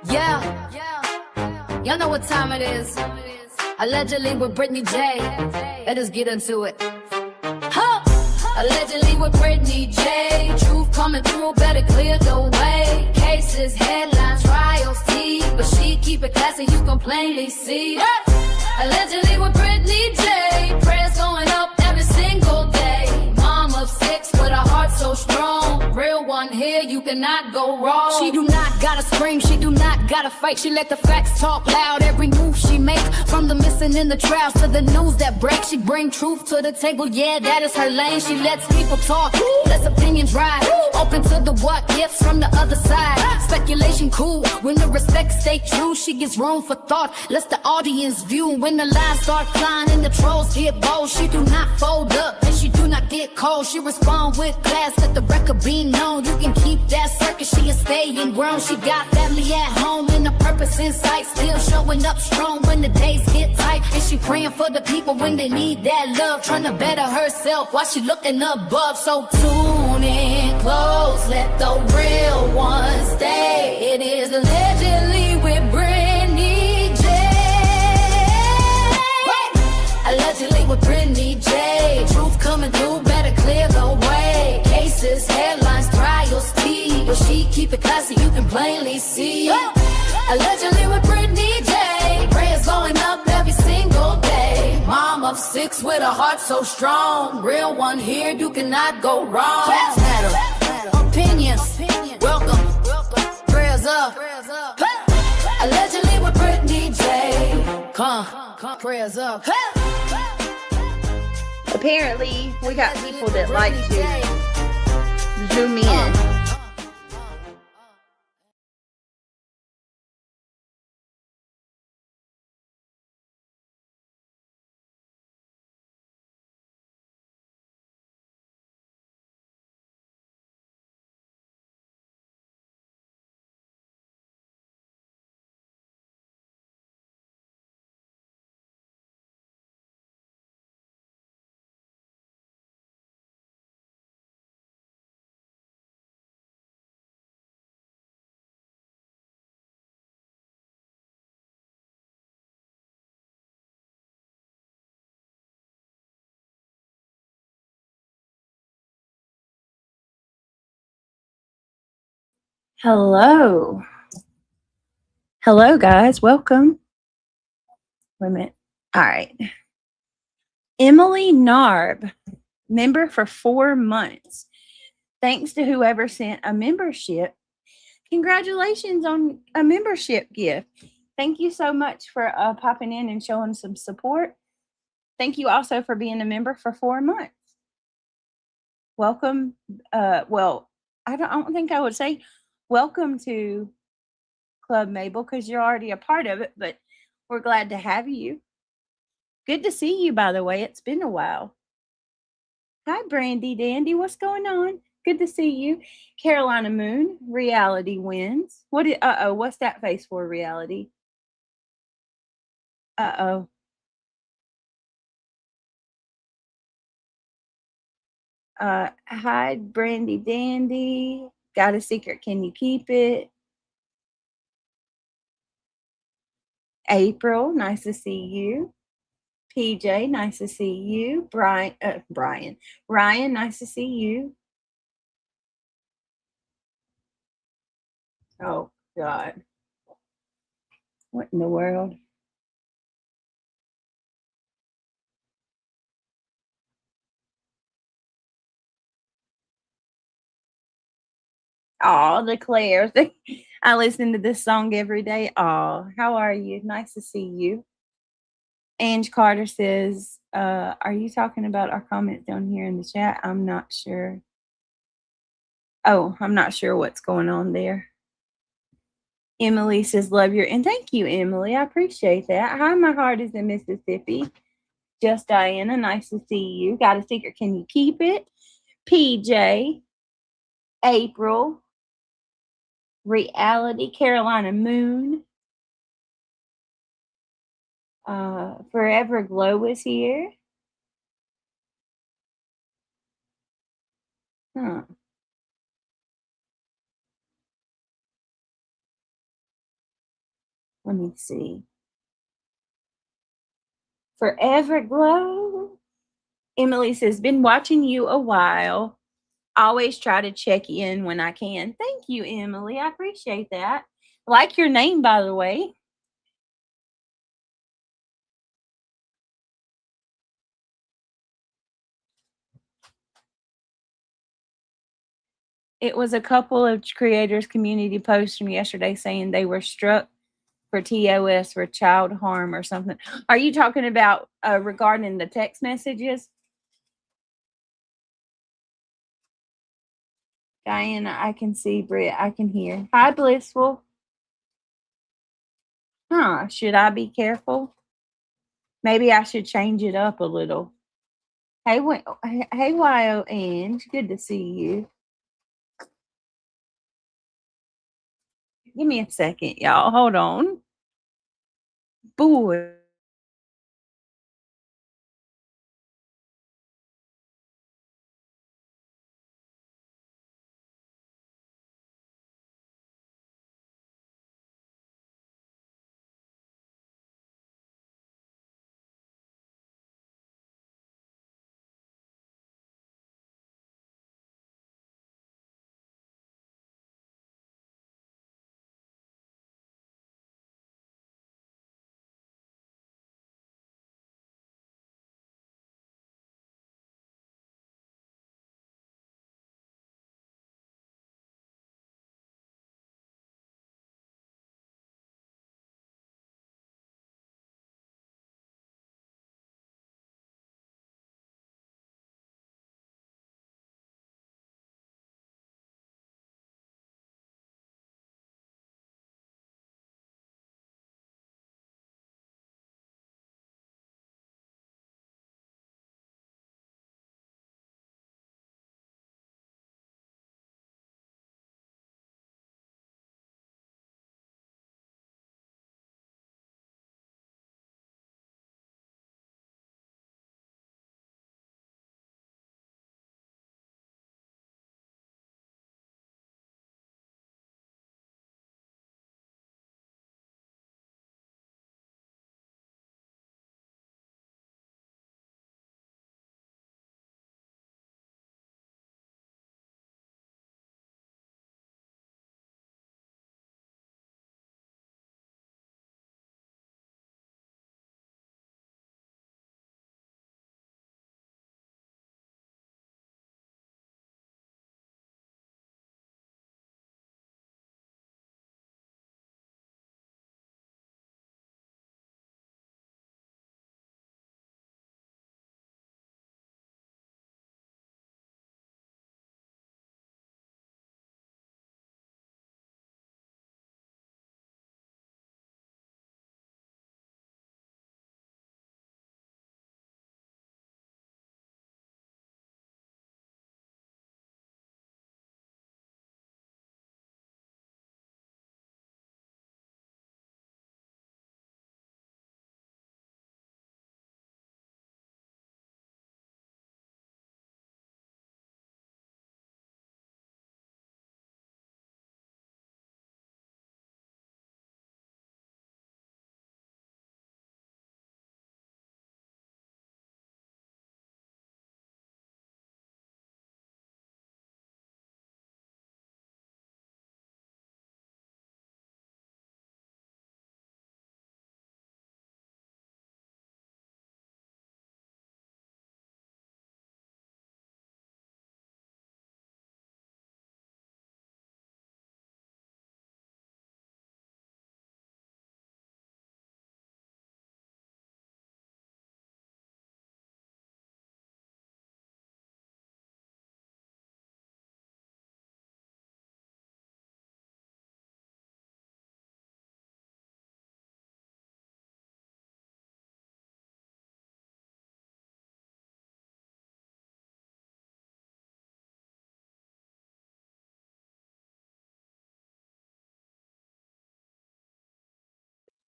Yeah, y'all know what time it is. Allegedly with Brittany J. Let us get into it. Huh! Allegedly with Brittany J. Truth coming through, better clear the way. Cases, headlines, trials, tea. But she keep it classy, you can plainly see. Allegedly with Brittany J. Prayers going up every single day. you cannot go wrong. She do not gotta scream, she do not gotta fight. She let the facts talk loud, every move she make. From the missing in the trials to the news that breaks, she bring truth to the table, yeah, that is her lane. She lets people talk, lets opinions ride. Open to the what ifs from the other side. Speculation cool, when the respect stay true. She gives room for thought, lets the audience view. When the lies start flying and the trolls get bold, she do not fold up and she do not get cold. She respond with class, let the record be known. You can keep that circus, she is staying grown. She got family at home and a purpose in sight. Still showing up strong when the days get tight. And she praying for the people when they need that love. Trying to better herself while she looking above. So tune in close, let the real one stay. It is allegedly with Brittany J. Allegedly with Brittany J. Truth coming through, better clear the way. Cases, headlines, trials, tea. But she keep it classy, you can plainly see. Allegedly with Brittany J. Prayers going up every single day. Mom of 6 with a heart so strong. Real one here, you cannot go wrong. Facts matter, opinions, welcome. Prayers up. Allegedly with Brittany J. Come, prayers up. Apparently, we got people that like to zoom in. Hello. Hello, guys. Welcome. Wait a minute. All right. Emily Narb, member for 4 months. Thanks to whoever sent a membership. Congratulations on a membership gift. Thank you so much for popping in and showing some support. Thank you also for being a member for 4 months. Welcome. Well, I don't think I would say welcome to Club Mabel because you're already a part of it, but we're glad to have you. Good to see you, by the way. It's been a while. Hi, Brandy Dandy. What's going on? Good to see you. Carolina Moon, reality wins. What's that face for, reality? Uh-oh. Hi, Brandy Dandy. Got a secret, can you keep it? April, nice to see you. PJ, nice to see you. Ryan, nice to see you. Oh, God. What in the world? Oh, the Claires. I listen to this song every day. Oh, how are you? Nice to see you. Ange Carter says, are you talking about our comments down here in the chat? I'm not sure. Oh, I'm not sure what's going on there. Emily says, love your, and thank you, Emily. I appreciate that. Hi, my heart is in Mississippi. Just Diana, nice to see you. Got a secret, can you keep it? PJ, April, reality, Carolina Moon. Forever Glow is here. Huh. Let me see. Forever Glow. Emily says, been watching you a while. Always try to check in when I can. Thank you, Emily. I appreciate that. Like your name, by the way. It was a couple of creators community posts from yesterday saying they were struck for TOS for child harm or something. Are you talking about regarding the text messages? Diana, I can see. Britt, I can hear. Hi, Blissful. Huh, should I be careful? Maybe I should change it up a little. Hey, hey, Wyo, Ange. Good to see you. Give me a second, y'all. Hold on. Boy.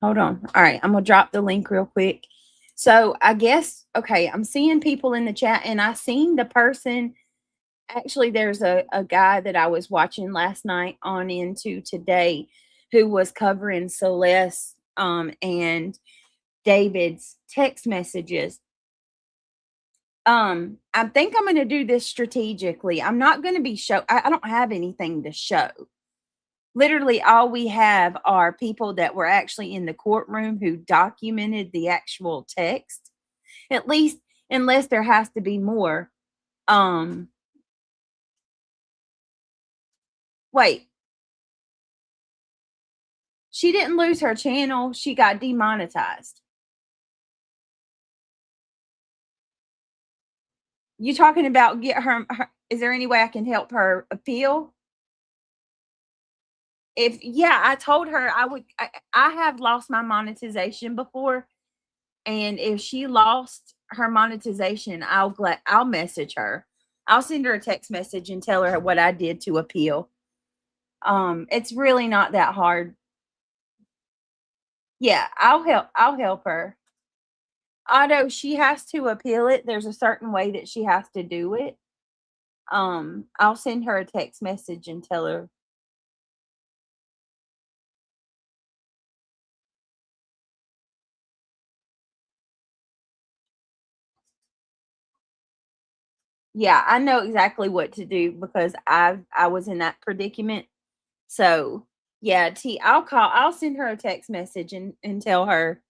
Hold on. All right, I'm gonna drop the link real quick. So I guess okay, I'm seeing people in the chat, and I seen the person. Actually, there's a guy that I was watching last night on into today, who was covering Celeste and David's text messages. I think I'm gonna do this strategically. I'm not gonna be I don't have anything to show. Literally all we have are people that were actually in the courtroom who documented the actual text, at least, unless there has to be more. Wait. She didn't lose her channel. She got demonetized. You talking about get her, is there any way I can help her appeal? I told her I have lost my monetization before, and if she lost her monetization, I'll message her. I'll send her a text message and tell her what I did to appeal. It's really not that hard. Yeah, I'll help her. Although she has to appeal it, there's a certain way that she has to do it. I'll send her a text message and tell her. Yeah, I know exactly what to do because I was in that predicament. So yeah, I'll send her a text message and tell her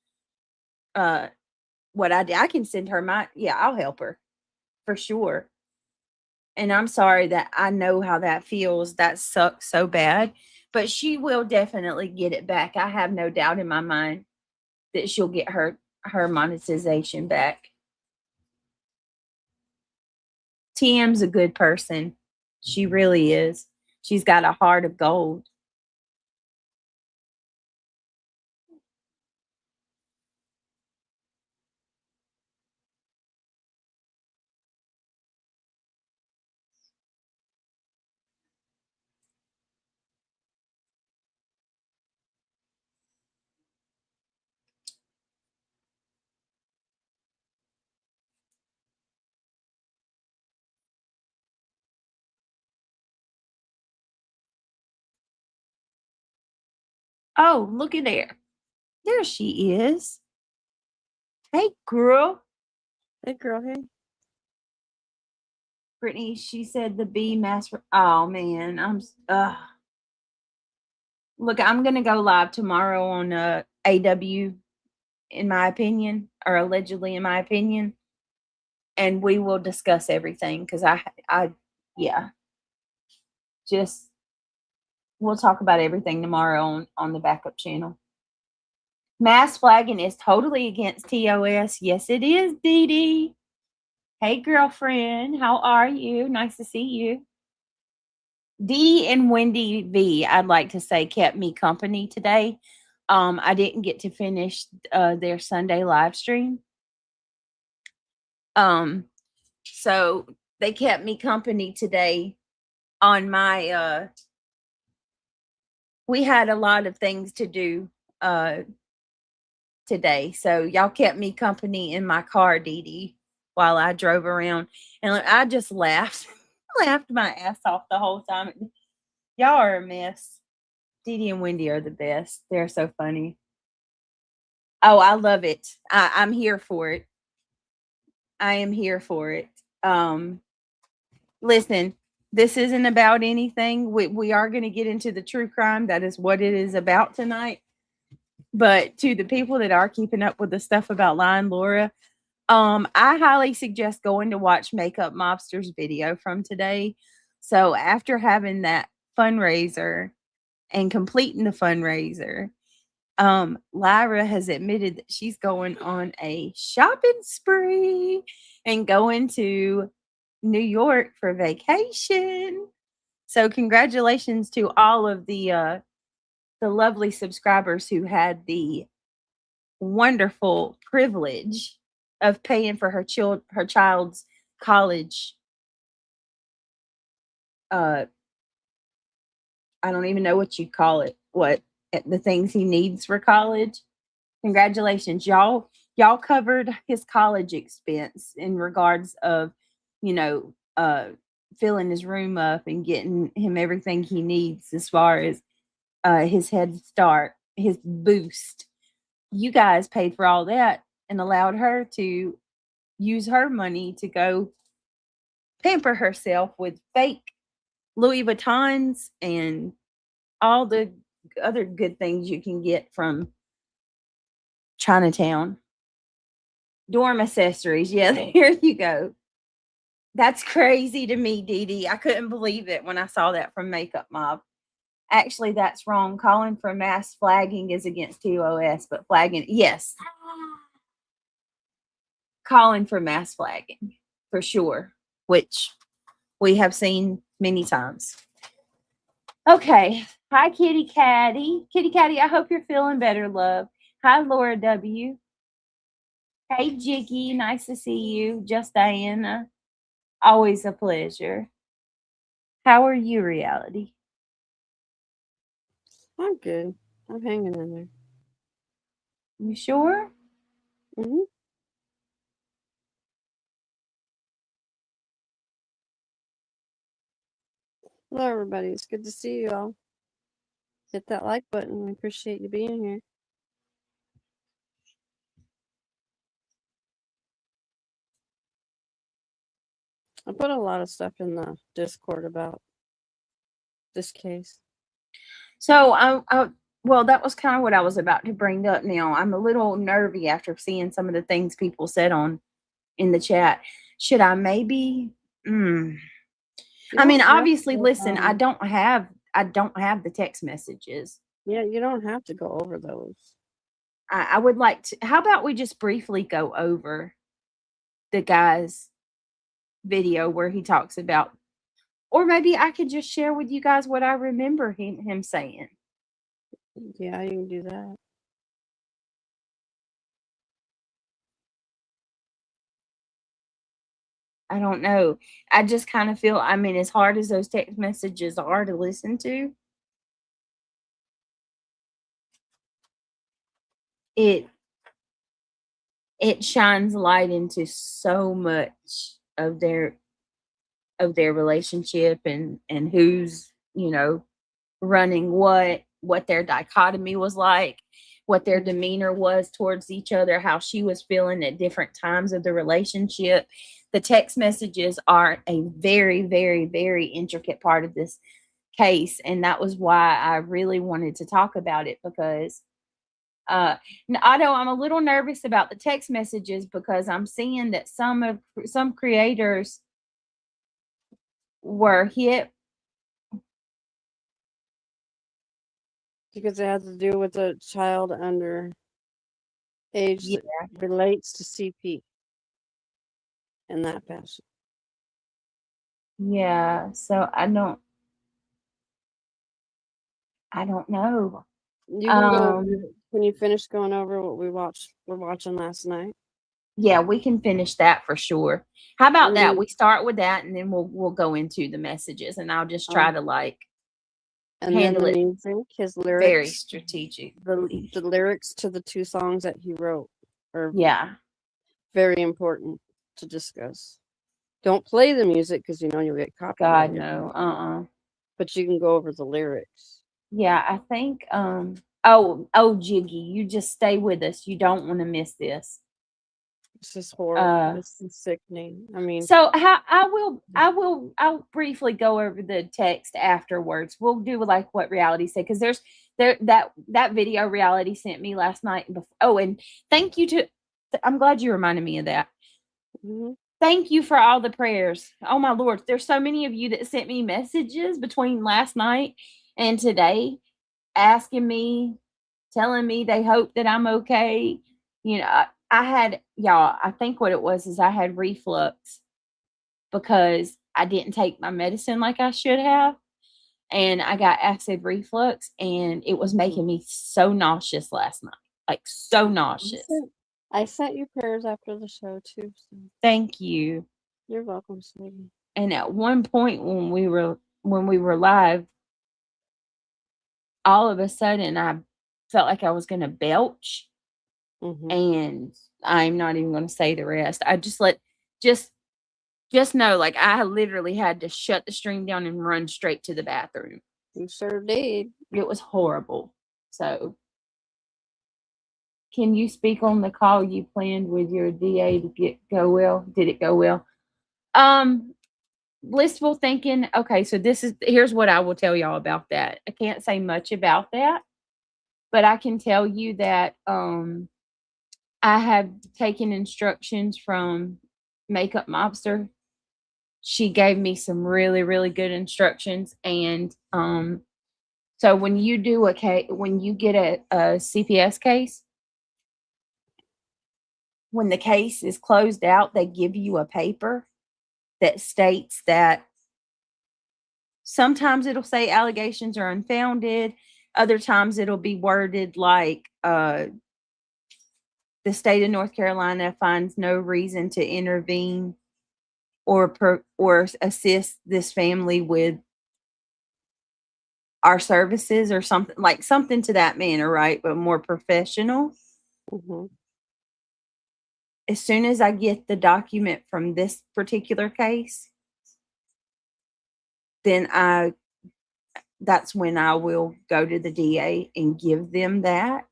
what I did. I can send her I'll help her for sure. And I'm sorry that I know how that feels. That sucks so bad. But she will definitely get it back. I have no doubt in my mind that she'll get her monetization back. TM's a good person. She really is. She's got a heart of gold. Oh, look at there. There she is. Hey, girl. Hey, girl. Hey. Brittany, she said the B master. Oh, man. Look, I'm going to go live tomorrow on AW, in my opinion, or allegedly in my opinion. And we will discuss everything because we'll talk about everything tomorrow on the backup channel. Mass flagging is totally against TOS. Yes, it is, Dee Dee. Hey, girlfriend. How are you? Nice to see you. Dee and Wendy V, I'd like to say, kept me company today. I didn't get to finish their Sunday live stream. So they kept me company today on my we had a lot of things to do today. So y'all kept me company in my car, Dee Dee, while I drove around. And I just laughed my ass off the whole time. Y'all are a mess. Dee Dee and Wendy are the best. They're so funny. Oh, I love it. I'm here for it. I am here for it. Listen, this isn't about anything. We are going to get into the true crime. That is what it is about tonight. But to the people that are keeping up with the stuff about Lion Laura, I highly suggest going to watch Makeup Mobster's video from today. So after having that fundraiser and completing the fundraiser, Lyra has admitted that she's going on a shopping spree and going to New York for vacation. So congratulations to all of the lovely subscribers who had the wonderful privilege of paying for her child's college. I don't even know what you call it. What the things he needs for college. Congratulations, y'all. Y'all covered his college expense in regards of, filling his room up and getting him everything he needs as far as his head start, his boost. You guys paid for all that and allowed her to use her money to go pamper herself with fake Louis Vuittons and all the other good things you can get from Chinatown. Dorm accessories. Yeah, there you go. That's crazy to me, Dee Dee. I couldn't believe it when I saw that from Makeup Mob. Actually, that's wrong. Calling for mass flagging is against TOS, but flagging, yes. Calling for mass flagging, for sure, which we have seen many times. Okay. Hi, Kitty Catty. Kitty Catty, I hope you're feeling better, love. Hi, Laura W. Hey, Jiggy. Nice to see you. Just Diana. Always a pleasure. How are you, Reality? I'm good. I'm hanging in there. You sure? Mm-hmm. Hello, everybody. It's good to see you all. Hit that like button. We appreciate you being here. I put a lot of stuff in the Discord about this case. So well, that was kind of what I was about to bring up now. I'm a little nervy after seeing some of the things people said in the chat. Should I maybe I mean, obviously, listen, I don't have the text messages. Yeah, you don't have to go over those. I would like to. How about we just briefly go over the guy's video where he talks about, or maybe I could just share with you guys what I remember him saying. Yeah, you can do that. I don't know. I just kind of feel, I mean, as hard as those text messages are to listen to, it shines light into so much of their relationship and who's, running what their dichotomy was like, what their demeanor was towards each other, how she was feeling at different times of the relationship. The text messages are a very, very, very intricate part of this case. And that was why I really wanted to talk about it, because although I'm a little nervous about the text messages, because I'm seeing that some creators were hit because it has to do with a child under age that relates to CP in that fashion. Yeah, so I don't know. You can go when you finish going over what we're watching last night. Yeah, we can finish that for sure. How about that? We start with that, and then we'll go into the messages, and I'll just try to handle it. Music, his lyrics, very strategic. The lyrics to the 2 songs that he wrote are very important to discuss. Don't play the music because you'll get copyrighted. God no, But you can go over the lyrics. Yeah, I think. Oh, Jiggy, you just stay with us. You don't want to miss this. This is horrible. This is sickening. I mean, so I'll briefly go over the text afterwards. We'll do what Reality said, because there's that video Reality sent me last night. Oh, and thank you to. I'm glad you reminded me of that. Mm-hmm. Thank you for all the prayers. Oh my Lord, there's so many of you that sent me messages between last night and today, asking me, telling me they hope that I'm okay. I had, y'all, I think what it was is I had reflux because I didn't take my medicine like I should have. And I got acid reflux, and it was making me so nauseous last night. Like, so nauseous. I sent you prayers after the show, too. So. Thank you. You're welcome, sweetie. And at one point when we were live, all of a sudden I felt like I was going to belch. Mm-hmm. And I'm not even going to say the rest. I just know, I literally had to shut the stream down and run straight to the bathroom. You sure did. It was horrible. So, can you speak on the call you planned with your DA to go well? Did it go well? Blissful thinking. Okay, so here's what I will tell y'all about that. I can't say much about that, but I can tell you that I have taken instructions from Makeup Mobster. She gave me some really, really good instructions, and So when you do a case, when you get a CPS case, when the case is closed out, they give you a paper that states that sometimes it'll say allegations are unfounded. Other times it'll be worded like the state of North Carolina finds no reason to intervene or assist this family with our services or something, like something to that manner, right? But more professional. Mm-hmm. As soon as I get the document from this particular case, then that's when I will go to the DA and give them that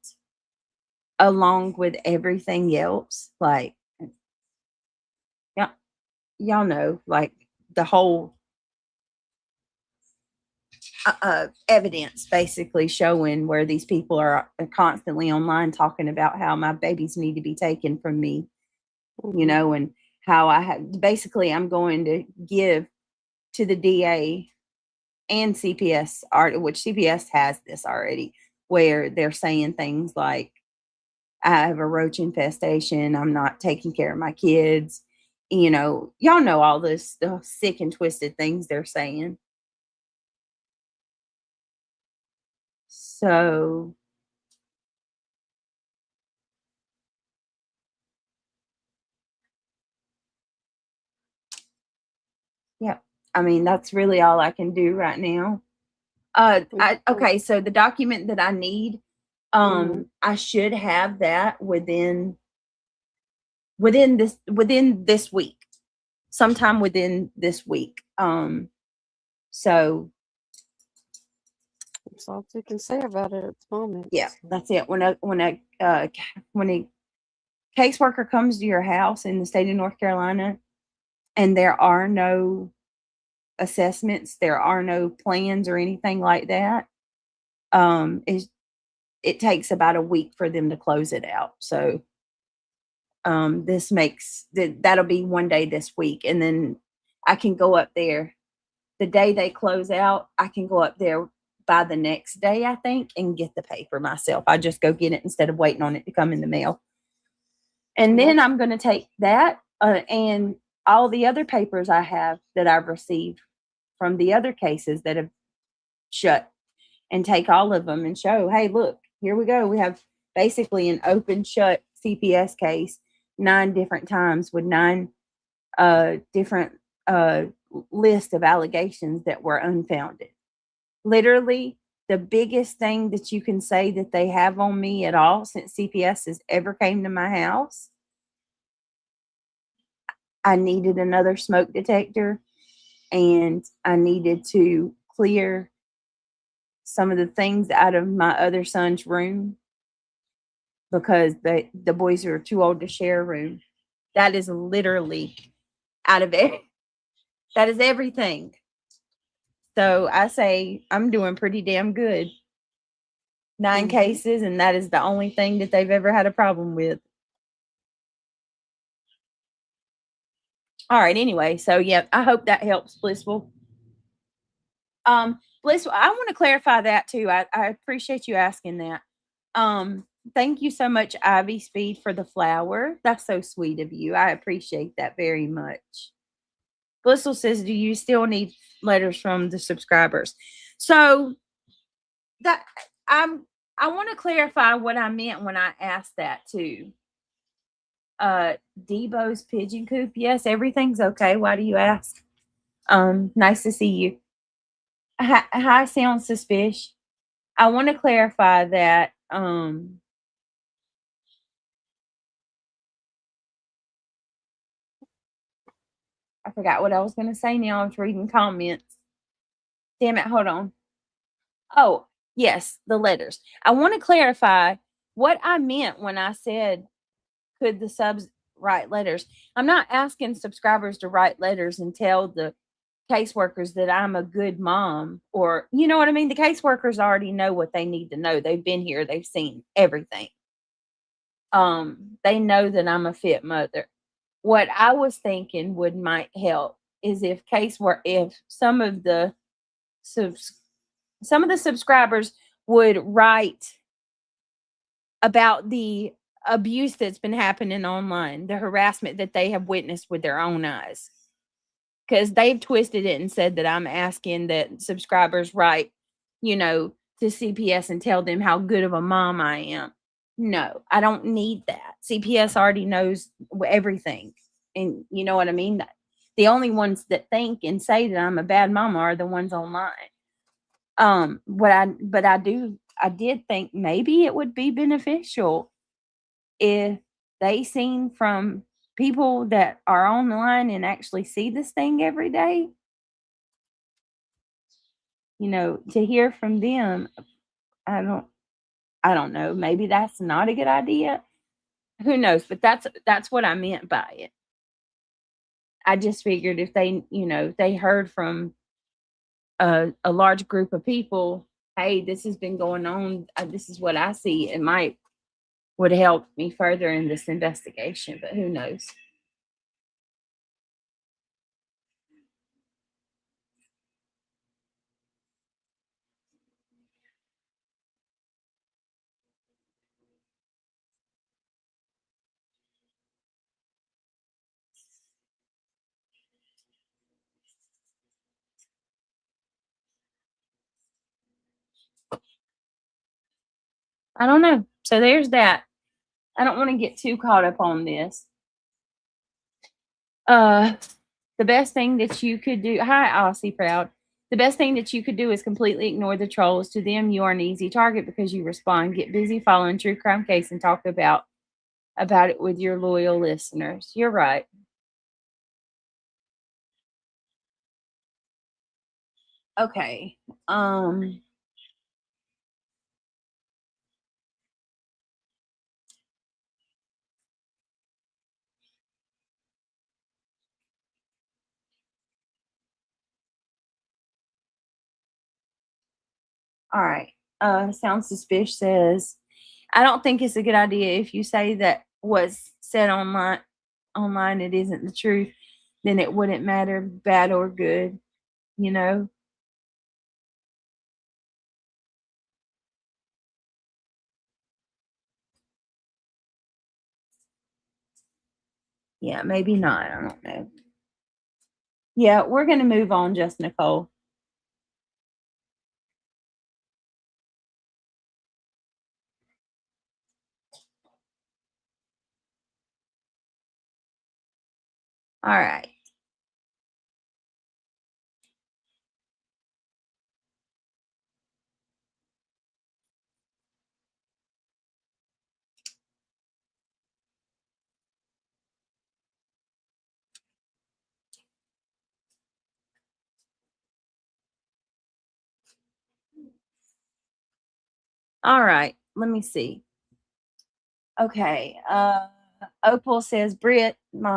along with everything else. Like, yeah, y'all know, like the whole evidence basically showing where these people are constantly online talking about how my babies need to be taken from me, you know, and how basically I'm going to give to the DA and CPS, which CPS has this already, where they're saying things like, I have a roach infestation, I'm not taking care of my kids. You know, y'all know all this, the sick and twisted things they're saying. So yeah, I mean, that's really all I can do right now. Okay, so the document that I need, I should have that within this week, sometime within this week. So that's all we can say about it at the moment. Yeah, that's it. When a caseworker comes to your house in the state of North Carolina and there are no assessments, there are no plans or anything like that, it takes about a week for them to close it out. So this makes that'll be one day this week, and then I can go up there the day they close out. I can go up there by the next day, I think, and get the paper myself. I just go get it instead of waiting on it to come in the mail. And then I'm going to take that and all the other papers I have that I've received from the other cases that have shut, and take all of them and show, hey, look, here we go. We have basically an open shut CPS case 9 different times with 9 different list of allegations that were unfounded. Literally, the biggest thing that you can say that they have on me at all since CPS has ever came to my house, I needed another smoke detector, and I needed to clear some of the things out of my other son's room because the boys are too old to share a room. That is literally out of it. That is everything. So I say I'm doing pretty damn good. 9 cases, and that is the only thing that they've ever had a problem with. All right, anyway, so yeah, I hope that helps, Blissful. Blissful, I want to clarify that too. I appreciate you asking that. Thank you so much, Ivy Speed, for the flower. That's so sweet of you. I appreciate that very much. Blissful says, do you still need letters from the subscribers? So that I want to clarify what I meant when I asked that too. Debo's pigeon coop. Yes, everything's okay. Why do you ask? Nice to see you. Hi, sound suspicious. I want to clarify that I forgot what I was going to say now. I was reading comments. Damn it, hold on. Oh, yes, the letters. I want to clarify what I meant when I said, could the subs write letters? I'm not asking subscribers to write letters and tell the caseworkers that I'm a good mom, or, you know what I mean? The caseworkers already know what they need to know. They've been here. They've seen everything. They know that I'm a fit mother. What I was thinking might help is if some of the some of the subscribers would write about the abuse that's been happening online, the harassment that they have witnessed with their own eyes. Because they've twisted it and said that I'm asking that subscribers write, you know, to CPS and tell them how good of a mom I am. No, I don't need that. CPS already knows everything. And you know what I mean? The only ones that think and say that I'm a bad mama are the ones online. I did think maybe it would be beneficial if they seen from people that are online and actually see this thing every day, you know, to hear from them. I don't know. Maybe that's not a good idea. Who knows? But that's what I meant by it. I just figured if they, you know, they heard from a large group of people, hey, this has been going on. This is what I see. It would help me further in this investigation, but who knows? I don't know. So there's that. I don't want to get too caught up on this. The best thing that you could do, hi, Aussie Proud. The best thing that you could do is completely ignore the trolls. To them, you are an easy target because you respond. Get busy following true crime case and talk about it with your loyal listeners. You're right. Okay. All right. Sound Suspicious says, I don't think it's a good idea if you say that what's said online it isn't the truth, then it wouldn't matter bad or good, you know? Yeah, maybe not. I don't know. Yeah, we're gonna move on, just Nicole. All right. All right. Let me see. Okay. Opal says, Britt,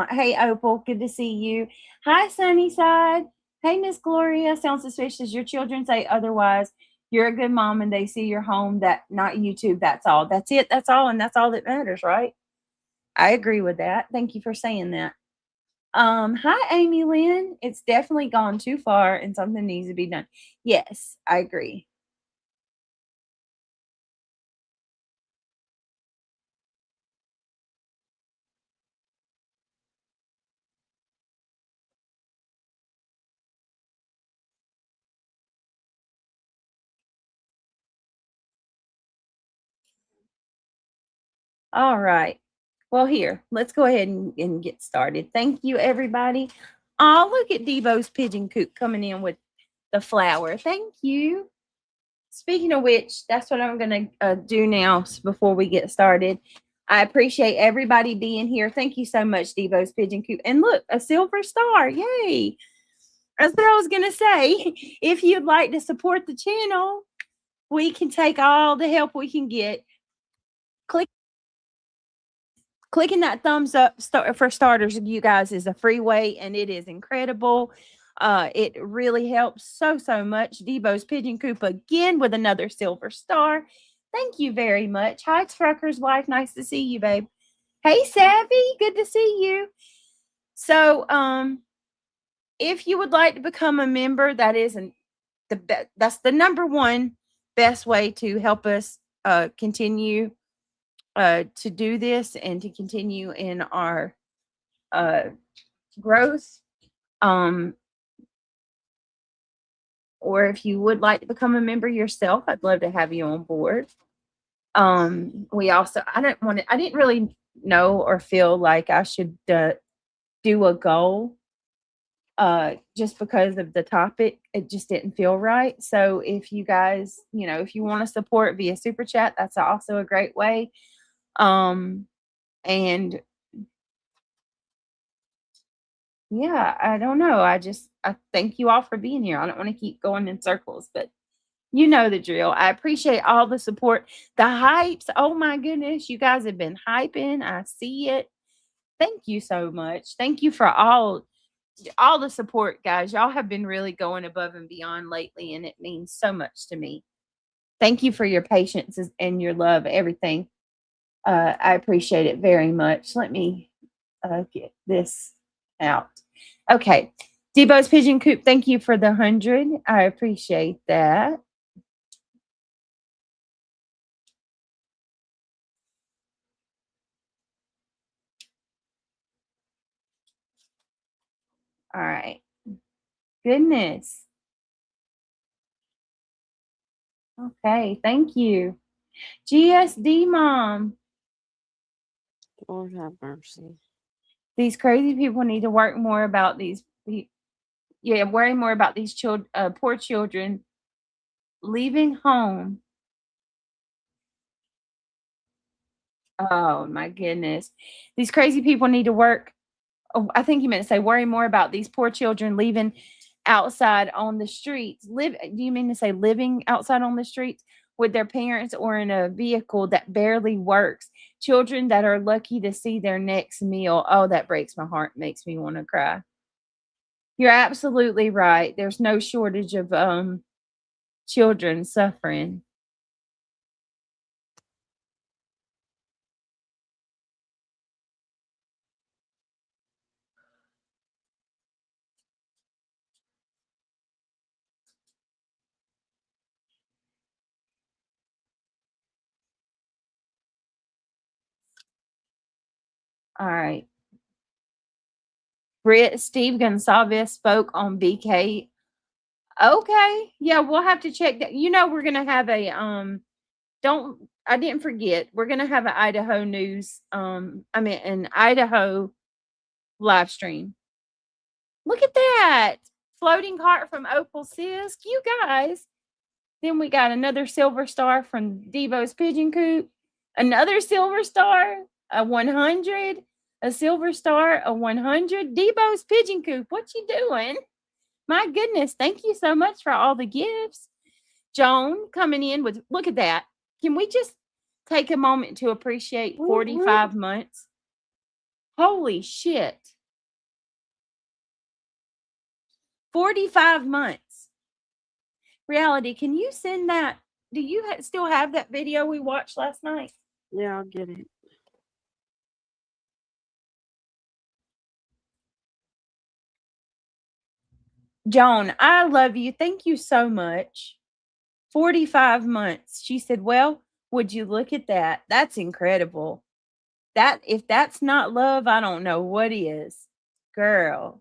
hey Opal, good to see you. Hi, Sunnyside. Hey, Miss Gloria. Sounds suspicious. Your children say otherwise. You're a good mom and they see your home, that not YouTube. That's all. That's it. That's all. And that's all that matters, right? I agree with that. Thank you for saying that. Hi, Amy Lynn. It's definitely gone too far and something needs to be done. Yes, I agree. All right. Well, here, let's go ahead and get started. Thank you, everybody. Oh, look at Devo's pigeon coop coming in with the flower. Thank you. Speaking of which, that's what I'm going to do now before we get started. I appreciate everybody being here. Thank you so much, Devo's pigeon coop. And look, a silver star. Yay. That's what I was going to say. If you'd like to support the channel, we can take all the help we can get. Clicking that thumbs up for starters, you guys, is a free way, and it is incredible. It really helps so much. Debo's pigeon coop again with another silver star. Thank you very much. Hi, Trucker's wife. Nice to see you, babe. Hey, Savvy. Good to see you. So, if you would like to become a member, that is that's the number one best way to help us continue to do this and to continue in our growth. Or if you would like to become a member yourself, I'd love to have you on board. We also, I didn't really know or feel like I should do a goal just because of the topic. It just didn't feel right. So if you guys, if you want to support via super chat, that's also a great way. And yeah, I don't know. I thank you all for being here. I don't want to keep going in circles, but you know the drill. I appreciate all the support. The hypes. Oh my goodness. You guys have been hyping. I see it. Thank you so much. Thank you for all the support, guys. Y'all have been really going above and beyond lately, and it means so much to me. Thank you for your patience and your love, everything. I appreciate it very much. Let me get this out. Okay. Debo's Pigeon Coop, thank you for the 100. I appreciate that. All right. Goodness. Okay. Thank you. GSD Mom. Lord have mercy. These crazy people need to work more about these. Yeah, worry more about these poor children leaving home. Oh my goodness. These crazy people need to work. Oh, I think you meant to say worry more about these poor children leaving outside on the streets. Do you mean to say living outside on the streets with their parents or in a vehicle that barely works? Children that are lucky to see their next meal. Oh, that breaks my heart. Makes me want to cry. You're absolutely right. There's no shortage of children suffering. All right. Steve Gonsalves spoke on BK. Okay. Yeah, we'll have to check that. We're going to have a, I didn't forget. We're going to have an Idaho news, an Idaho live stream. Look at that. Floating heart from Opal Sisk. You guys. Then we got another silver star from Debo's Pigeon Coop. Another silver star, a 100. A silver star, a 100. Debo's Pigeon Coop. What you doing? My goodness. Thank you so much for all the gifts. Joan coming in with, look at that. Can we just take a moment to appreciate 45 months? Holy shit. 45 months. Reality, can you send that? Do you still have that video we watched last night? Yeah, I'll get it. Joan, I love you. Thank you so much. 45 months. She said, well, would you look at that? That's incredible. If that's not love, I don't know what is. Girl.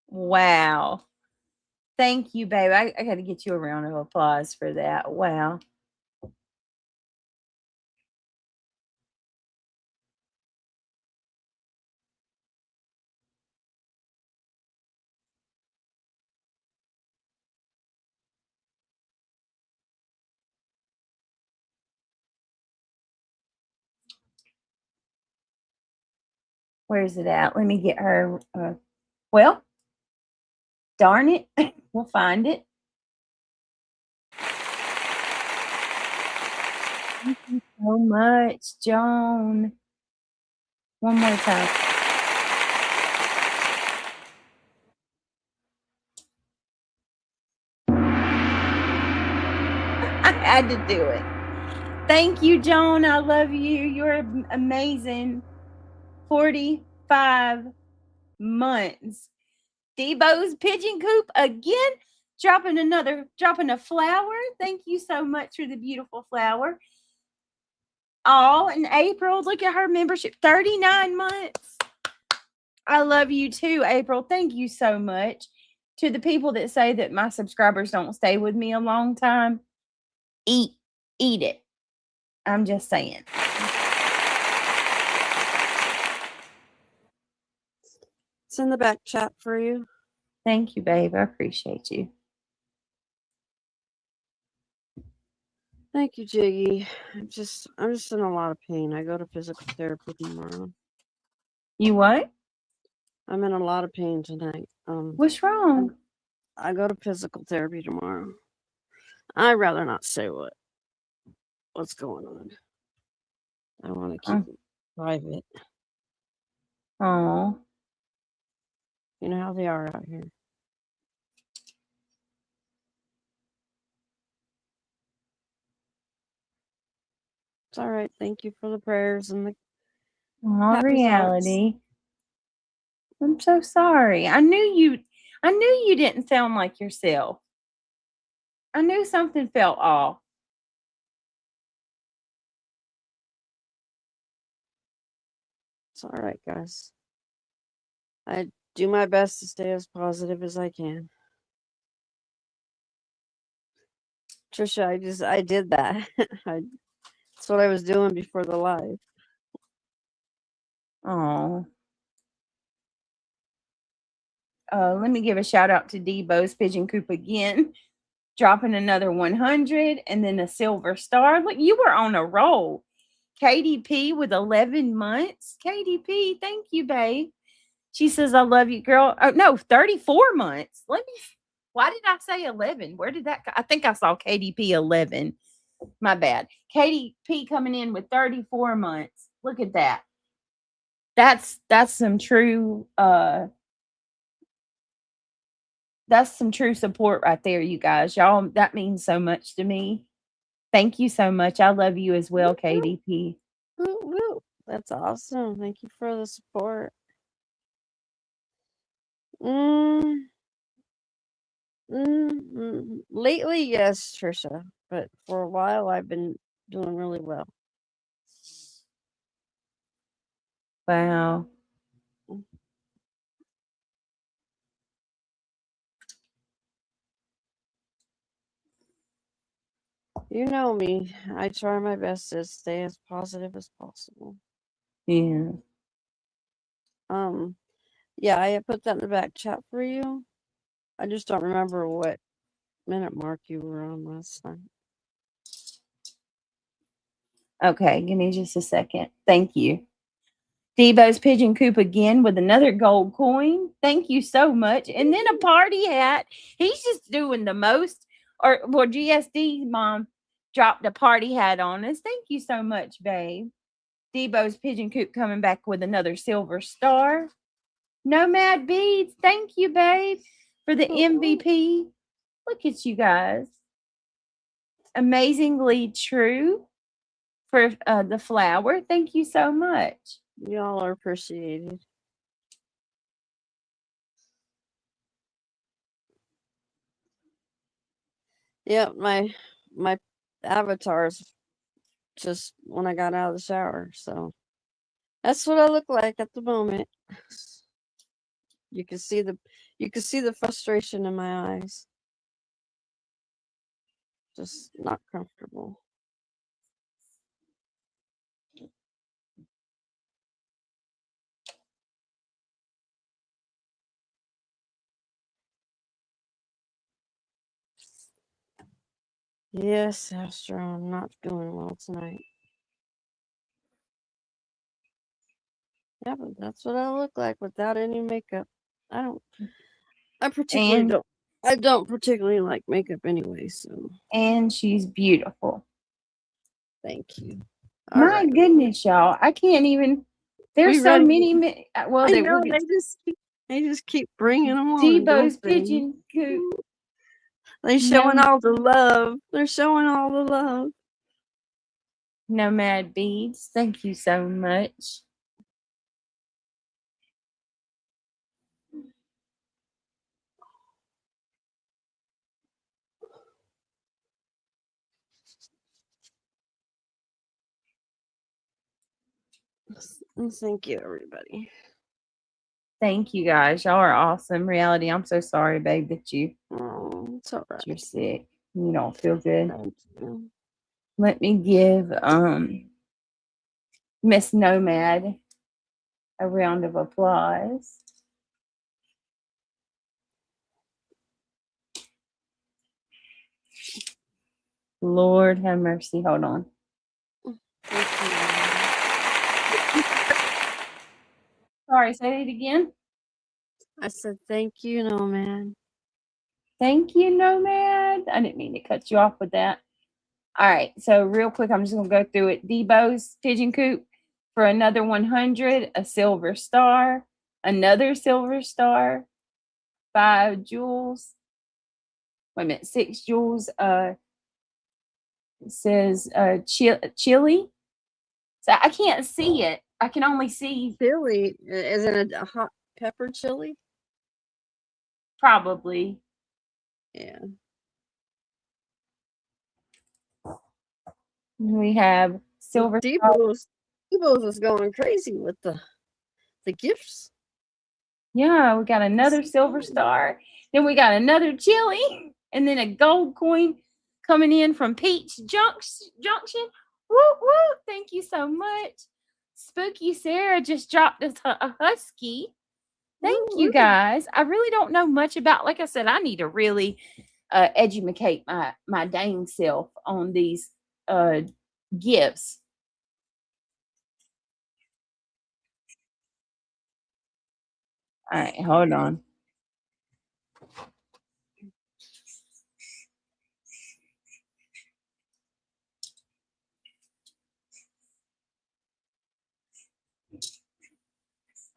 Wow. Thank you, babe. I got to get you a round of applause for that. Wow. Where's it at? Let me get her. Well, darn it. We'll find it. Thank you so much, Joan. One more time. I had to do it. Thank you, Joan. I love you. You're amazing. 45 5 months. Debo's Pigeon Coop again, dropping a flower. Thank you so much for the beautiful flower. All in April. Look at her membership, 39 months. I love you too, April. Thank you so much. To the people that say that my subscribers don't stay with me a long time, eat it. I'm just saying. It's in the back chat for you. Thank you, babe. I appreciate you. Thank you, Jiggy. I'm just in a lot of pain. I go to physical therapy tomorrow. You what? I'm in a lot of pain tonight. What's wrong? I go to physical therapy tomorrow. I'd rather not say what's going on. I want to keep it private. Oh. You know how they are out here. It's all right. Thank you for the prayers and the reality. Thoughts. I'm so sorry. I knew you didn't sound like yourself. I knew something felt off. It's all right, guys. I do my best to stay as positive as I can. Trisha, I did that. That's what I was doing before the live. Oh. Let me give a shout out to Debo's Pigeon Coop again. Dropping another 100 and then a silver star. Look, you were on a roll. KDP with 11 months. KDP, thank you, babe. She says, I love you, girl. Oh, no, 34 months. Why did I say 11? Where did that go? I think I saw KDP 11. My bad. KDP coming in with 34 months. Look at that. That's some true that's some true support right there, you guys. Y'all, that means so much to me. Thank you so much. I love you as well, KDP. That's awesome. Thank you for the support. Lately, yes, Trisha. But for a while, I've been doing really well. Wow. You know me. I try my best to stay as positive as possible. Yeah. Yeah, I put that in the back chat for you. I just don't remember what minute mark you were on last time. Okay, give me just a second. Thank you. Debo's Pigeon Coop again with another gold coin. Thank you so much. And then a party hat. He's just doing the most. GSD mom dropped a party hat on us. Thank you so much, babe. Debo's Pigeon Coop coming back with another silver star. Nomad Beads. Thank you, babe, for the MVP. Look at you guys. Amazingly true for the flower. Thank you so much. Y'all are appreciated. Yeah, my avatar's just when I got out of the shower, so that's what I look like at the moment. You can see the frustration in my eyes. Just not comfortable. Yes, Astro, I'm not doing well tonight. Yeah, but that's what I look like without any makeup. I don't particularly like makeup anyway, so. And she's beautiful. Thank you. My goodness, y'all. I can't even. There's so many. Well, they just keep bringing them on. Debo's Pigeon Coop. They're showing all the love. They're showing all the love. Nomad Beads. Thank you so much. Thank you, everybody. Thank you guys. Y'all are awesome. Reality, I'm so sorry, babe, that you're It's all right. sick. You don't feel good. Thank you. Let me give Miss Nomad a round of applause. Lord have mercy. Hold on. Sorry, say it again. I said thank you, Nomad. Thank you, Nomad. I didn't mean to cut you off with that. All right, so real quick, I'm just going to go through it. Debo's Pigeon Coop for another 100, a silver star, another silver star, 5 jewels. Wait a minute, 6 jewels. It says chili. So I can't see it. I can only see Chili? Is it a hot pepper chili? probably. Yeah. We have silver star. Debo's was going crazy with the gifts. Yeah, we got another silver star. Then we got another chili, and then a gold coin coming in from Peach Junction. Woo woo! Thank you so much. Spooky Sarah just dropped us a husky. Thank you guys. I really don't know much about. Like I said, I need to really educate my dang self on these gifts. All right, hold on.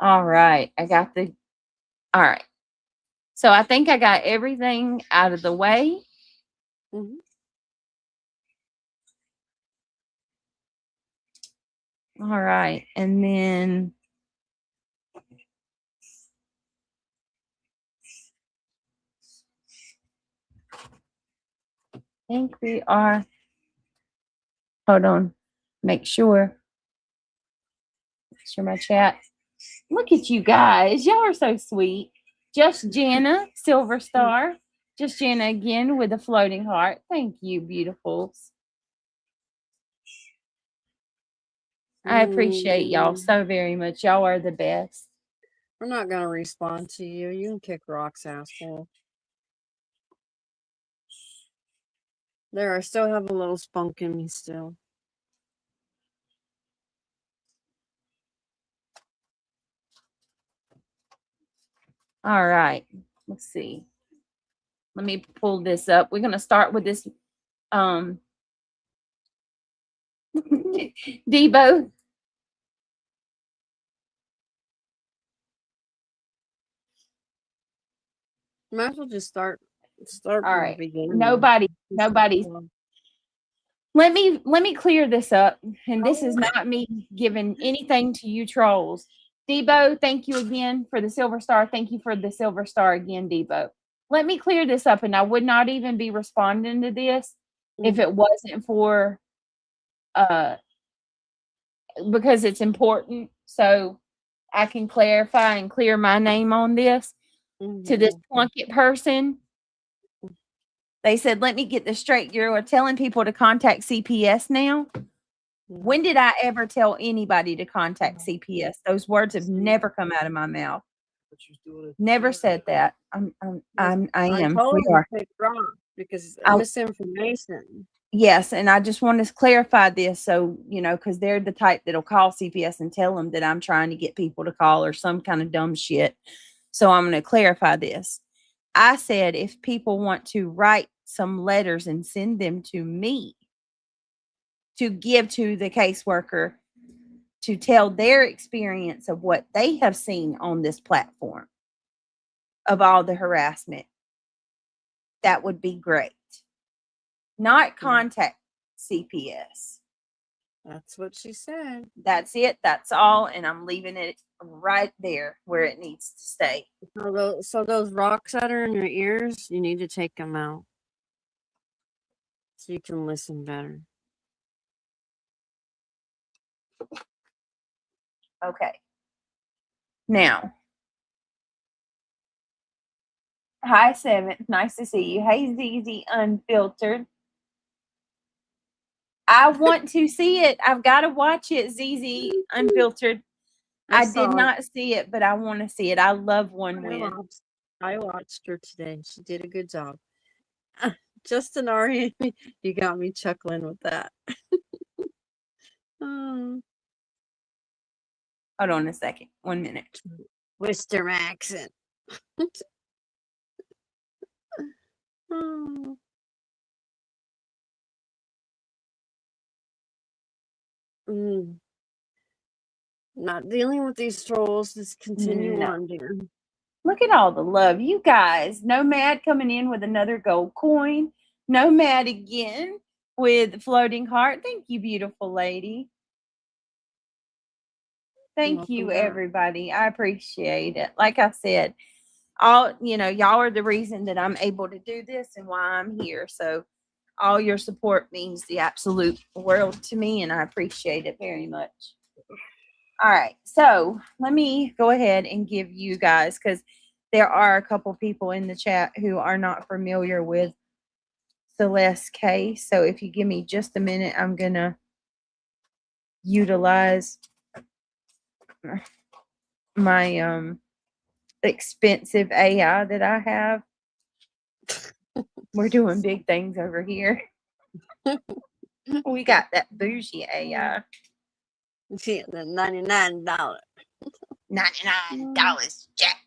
All right, I got the. All right, so I think I got everything out of the way. Mm-hmm. All right, and then I think we are. Hold on, make sure my chat. Look at you guys, y'all are so sweet. Just Jana, silver star. Just Jana again with a floating heart. Thank you, beautifuls. I appreciate y'all so very much. Y'all are the best. I'm not gonna respond to you. You can kick rocks, asshole. There, I still have a little spunk in me still. All right. Let's see. Let me pull this up. We're gonna start with this Debo. Might as well just start All from the right. beginning. Nobody's let me clear this up. And this is not me giving anything to you trolls. Debo, thank you again for the silver star. Thank you for the silver star again, Debo. Let me clear this up, and I would not even be responding to this if it wasn't for because it's important. So I can clarify and clear my name on this to this Plunkett person. They said, let me get this straight. You're telling people to contact CPS now? When did I ever tell anybody to contact CPS? Those words have never come out of my mouth. Never said that. I am. We are. Because misinformation. Yes, and I just want to clarify this, so because they're the type that'll call CPS and tell them that I'm trying to get people to call or some kind of dumb shit. So I'm going to clarify this. I said if people want to write some letters and send them to me to give to the caseworker to tell their experience of what they have seen on this platform of all the harassment, that would be great. Not contact CPS. That's what she said. That's it. That's all. And I'm leaving it right there where it needs to stay. So those rocks that are in your ears, you need to take them out so you can listen better. Okay. Now, hi, 7th. Nice to see you. Hey, ZZ Unfiltered. I want to see it. I've got to watch it, ZZ Unfiltered. I did not see it, but I want to see it. I love One Win. I watched her today. She did a good job. Justin Ari, you got me chuckling with that. Hold on a second. 1 minute. Worcester accent. Oh. Not dealing with these trolls. Just continue on, dear. Look at all the love. You guys. Nomad coming in with another gold coin. Nomad again with floating heart. Thank you, beautiful lady. Thank you, everybody. I appreciate it. Like I said, y'all are the reason that I'm able to do this and why I'm here. So all your support means the absolute world to me, and I appreciate it very much. All right, so let me go ahead and give you guys, because there are a couple people in the chat who are not familiar with Celeste's case. So if you give me just a minute, I'm going to utilize my expensive AI that I have. We're doing big things over here. We got that bougie AI. See, the $99. $99, Jack.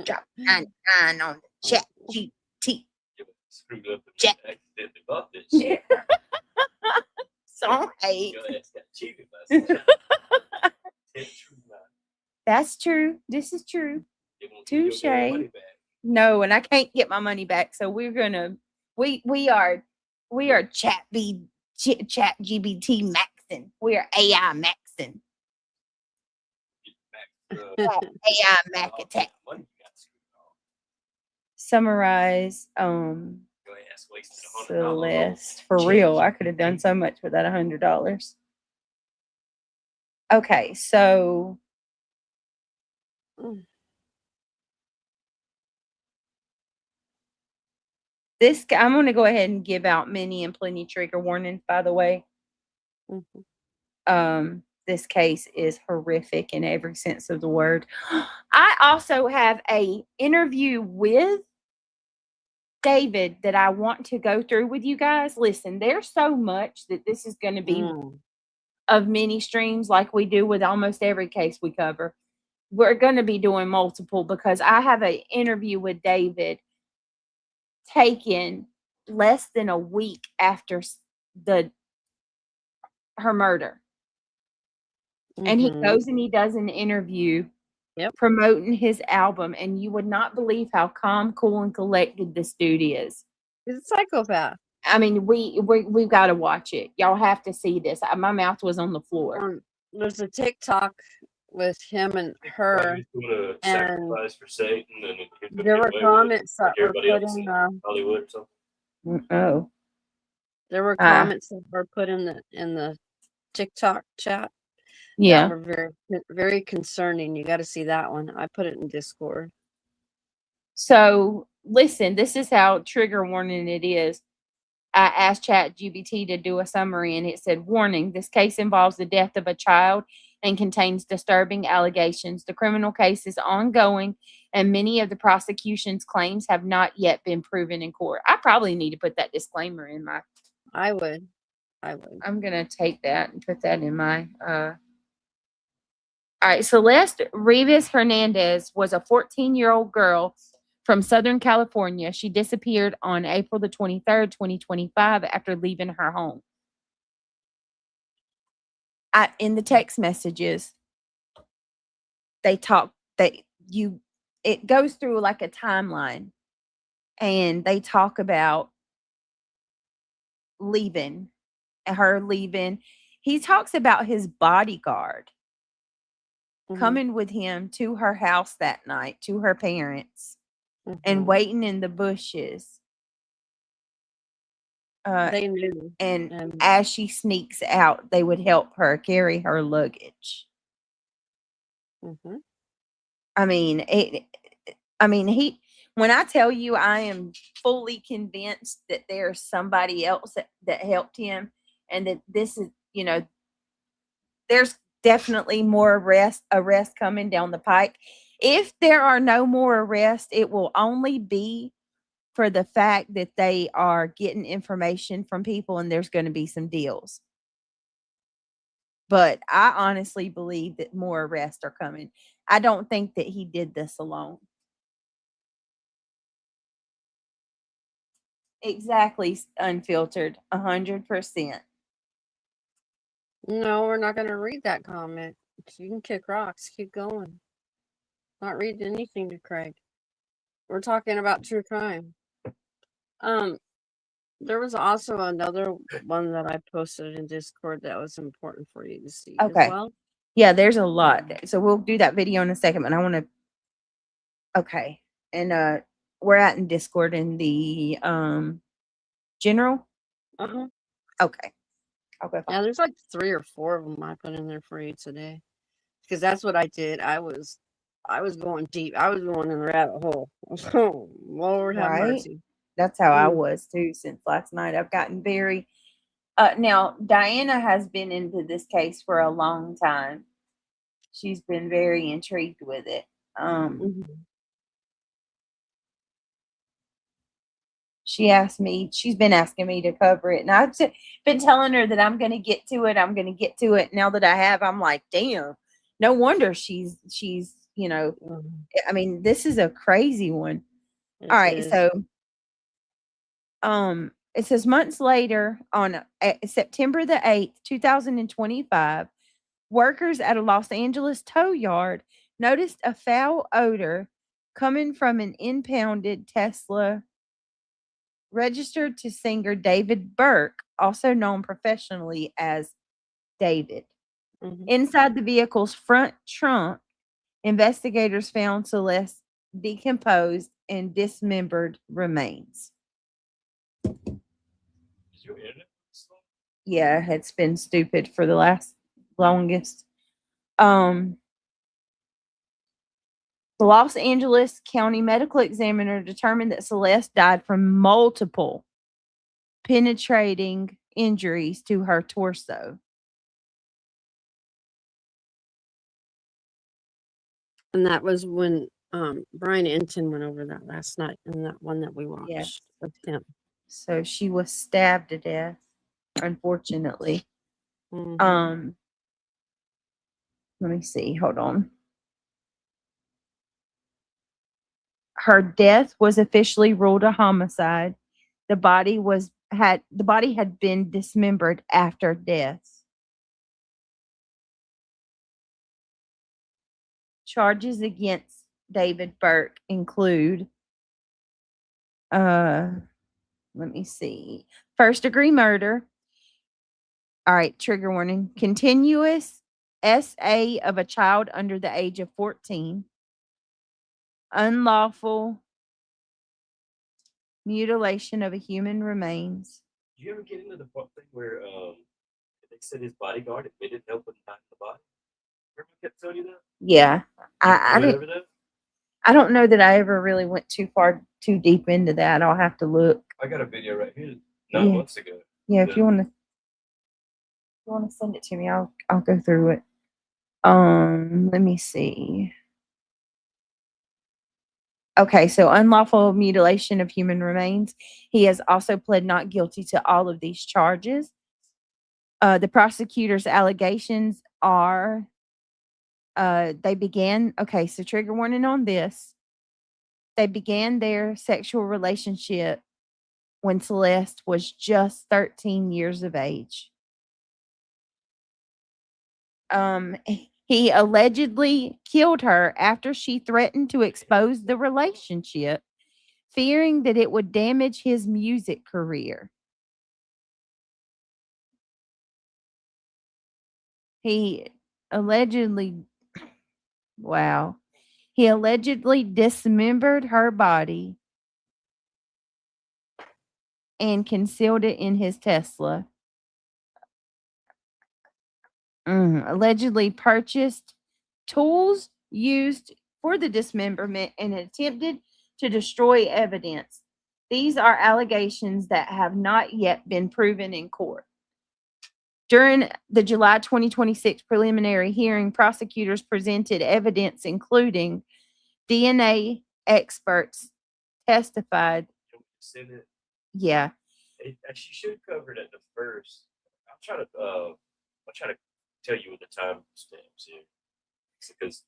Drop 99 on the chat GT. Screwed up and Jack. accidentally bought this Yeah. shit. So hate. Your ass got cheated last time. That's true. This is true. Touche. Touche. No, and I can't get my money back. So we're gonna we are chat GBT maxing. We are AI maxing. AI Mac attack. Summarize Celeste. For real, I could have done so much with that $100. Okay, so this I'm going to go ahead and give out many and plenty trigger warnings, by the way. This case is horrific in every sense of the word. I also have a interview with David that I want to go through with you guys. Listen, there's so much that this is going to be of mini streams like we do with almost every case we cover. We're going to be doing multiple because I have an interview with David taken less than a week after her murder. And he goes and he does an interview promoting his album, and you would not believe how calm, cool, and collected this dude is. He's a psychopath. I mean, we've got to watch it. Y'all have to see this. My mouth was on the floor. There's a TikTok with him and her, and for Satan, and there were comments that were put in Hollywood or something. Oh, there were comments that were put in the TikTok chat. Yeah, that were very, very concerning. You got to see that one. I put it in Discord. So listen, this is how trigger warning it is. I asked ChatGPT to do a summary, and it said, warning, this case involves the death of a child and contains disturbing allegations. The criminal case is ongoing, and many of the prosecution's claims have not yet been proven in court. I probably need to put that disclaimer in my... I would. I'm going to take that and put that in my... All right, Celeste Rivas Hernandez was a 14-year-old girl from Southern California. She disappeared on April the 23rd, 2025, after leaving her home. In the text messages, it goes through like a timeline, and they talk about her leaving. He talks about his bodyguard coming with him to her house that night, to her parents, and waiting in the bushes They knew. and And as she sneaks out, they would help her carry her luggage. mhm. I mean, he. When I tell you, I am fully convinced that there's somebody else that helped him, and that this is, there's definitely more arrests coming down the pike. If there are no more arrests, it will only be for the fact that they are getting information from people, and there's going to be some deals. But I honestly believe that more arrests are coming. I don't think that he did this alone. Exactly, unfiltered, 100%. No, we're not gonna read that comment. You can kick rocks. Keep going. Not reading anything to Craig. We're talking about true crime. There was also another one that I posted in Discord that was important for you to see as Okay. well. Yeah, there's a lot. So we'll do that video in a second, but I want to. Okay, and we're at in Discord in the general. Uh-huh. Okay, I'll go. Yeah, there's like 3 or 4 of them I put in there for you today, because that's what I did. I was going deep. I was going in the rabbit hole. Oh, Lord have Right. mercy. That's how I was too since last night. I've gotten very. Now Diana has been into this case for a long time. She's been very intrigued with it. She's been asking me to cover it, and I've been telling her that I'm going to get to it. I'm going to get to it. Now that I have, I'm like, damn, no wonder she's, I mean, this is a crazy one. All right. is. So, it says months later on September the 8th, 2025, workers at a Los Angeles tow yard noticed a foul odor coming from an impounded Tesla registered to singer David Burke, also known professionally as David. Inside the vehicle's front trunk, investigators found Celeste's decomposed and dismembered remains. Is your internet slow? Yeah, it's been stupid for the longest. The Los Angeles County Medical Examiner determined that Celeste died from multiple penetrating injuries to her torso. And that was when Brian Enton went over that last night in that one that we watched. Yes. With him. So she was stabbed to death, unfortunately. Mm-hmm. Let me see. Hold on. Her death was officially ruled a homicide. The body had been dismembered after death. Charges against David Burke include let me see. First degree murder. All right, trigger warning. Continuous SA of a child under the age of 14. Unlawful mutilation of a human remains. Did you ever get into the part thing where they said his bodyguard admitted helping hide the body? Remember I kept telling you that? Yeah. I You went didn't. over that? I don't know that I ever really went too deep into that. I'll have to look. I got a video right here 9 months ago. Yeah, if you want to send it to me, I'll go through it. Let me see. Okay, so unlawful mutilation of human remains. He has also pled not guilty to all of these charges. The prosecutor's allegations are they began, okay, so trigger warning on this. They began their sexual relationship when Celeste was just 13 years of age. He allegedly killed her after she threatened to expose the relationship, fearing that it would damage his music career. He allegedly dismembered her body and concealed it in his Tesla. Allegedly purchased tools used for the dismemberment and attempted to destroy evidence. These are allegations that have not yet been proven in court. During the July 2026 preliminary hearing, prosecutors presented evidence including DNA experts testified. Send it. Yeah. She should cover it at the first. I'm trying to tell you what the time stamps here, because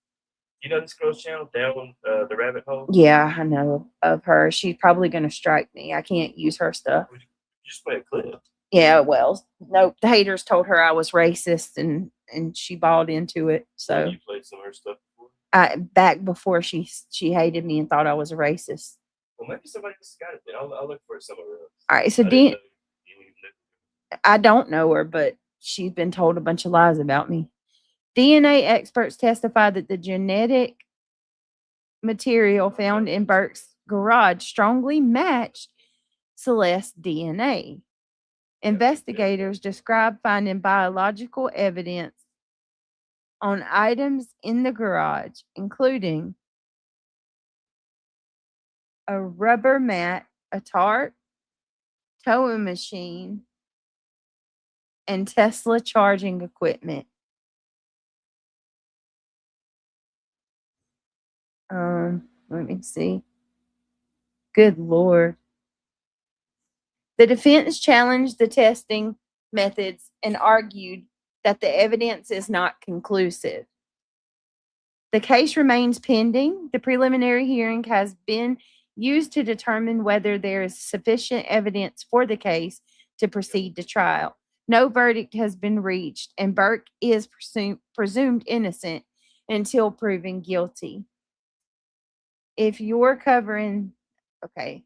you know this girl's channel down the rabbit hole. Yeah, I know of her. She's probably going to strike me. I can't use her stuff. Just play a clip. Yeah, well, nope. The haters told her I was racist, and she bought into it. So you played some of her stuff before? Back before she hated me and thought I was a racist. Well, maybe somebody else got it. Then I'll look for it somewhere else. All right, so I don't know her, but she's been told a bunch of lies about me. DNA experts testified that the genetic material found in Burke's garage strongly matched Celeste's DNA. Investigators described finding biological evidence on items in the garage, including a rubber mat, a tarp, towing machine, and Tesla charging equipment. Let me see. Good Lord. The defense challenged the testing methods and argued that the evidence is not conclusive. The case remains pending. The preliminary hearing has been used to determine whether there is sufficient evidence for the case to proceed to trial. No verdict has been reached, and Burke is presumed innocent until proven guilty. If you're covering, okay,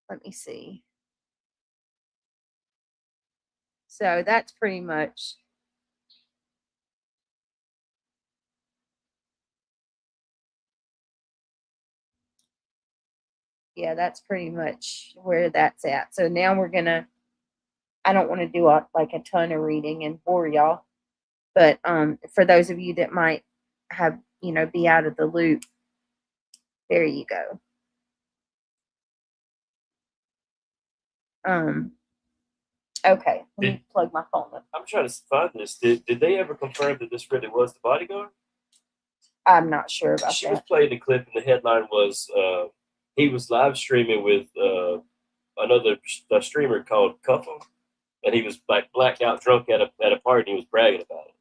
let me see. So that's pretty much. Yeah, that's pretty much where that's at. So now we're going to, I don't want to do like a ton of reading and bore y'all. But for those of you that might have, be out of the loop, there you go. Okay, let me plug my phone up. I'm trying to find this. Did they ever confirm that this really was the bodyguard? I'm not sure about that. She was playing the clip, and the headline was he was live streaming with another streamer called Cuffle, and he was like blacked out drunk at a party. And he was bragging about it.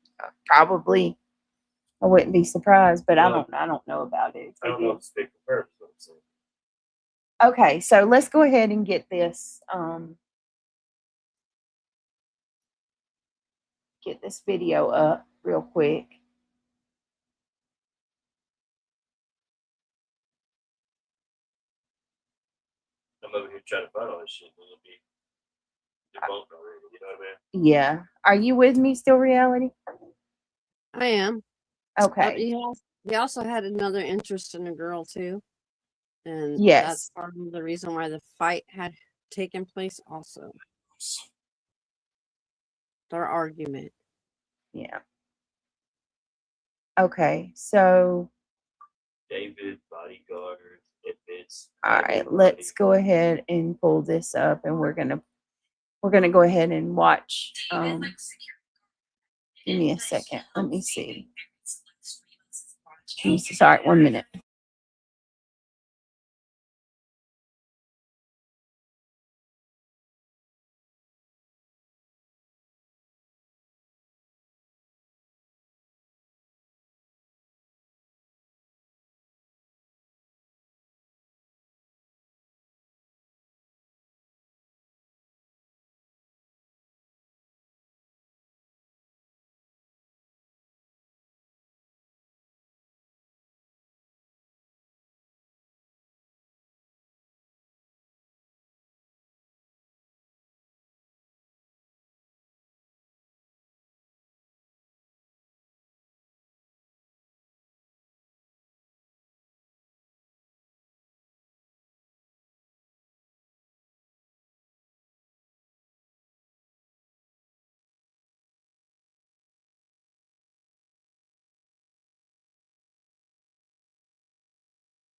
Probably, I wouldn't be surprised, but I don't know about it. I don't know if it's big confirmed. Is what I'm saying. Okay, so let's go ahead and get this video up real quick. I'm over here trying to find all this shit. It'll be debunked already. You know what I mean? Yeah. Are you with me still, Reality? I am. Okay. He also had another interest in a girl too. And yes, that's part of the reason why the fight had taken place also. Their argument. Yeah. Okay, so David, bodyguard, if it's all right, let's go ahead and pull this up, and we're gonna go ahead and watch. Give me a second. Let me see. Sorry, 1 minute.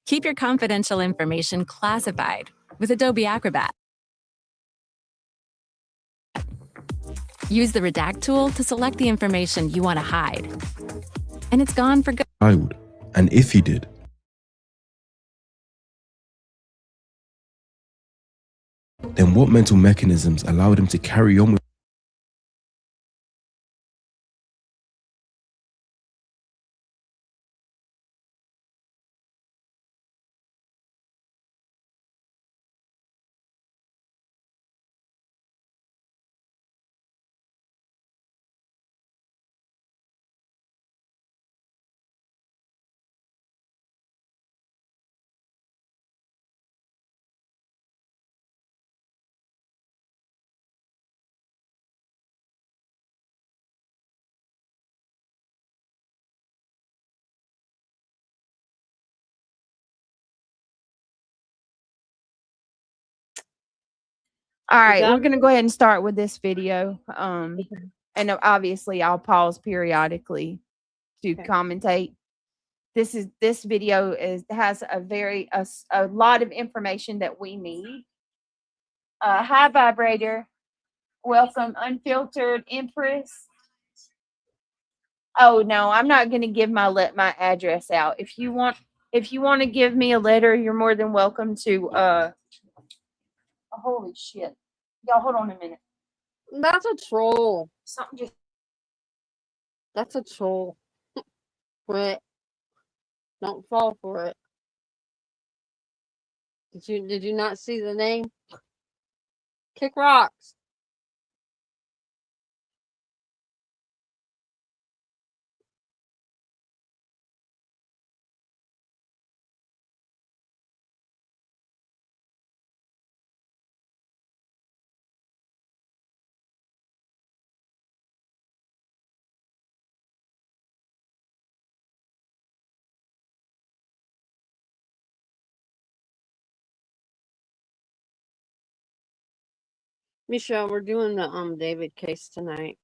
Keep your confidential information classified with Adobe Acrobat. Use the redact tool to select the information you want to hide. And it's gone for good. Child, and if he did, then what mental mechanisms allowed him to carry on with All right, got we're gonna go ahead and start with this video. And obviously I'll pause periodically to Okay. commentate. This video has a lot of information that we need. Hi vibrator, welcome unfiltered Empress. Oh no, I'm not gonna give my address out. If you want to give me a letter, you're more than welcome to. Oh, holy shit, y'all, hold on a minute. That's a troll. Something just. That's a troll. Quit. Don't fall for it. Did you not see the name? Kick rocks. Michelle, we're doing the David case tonight.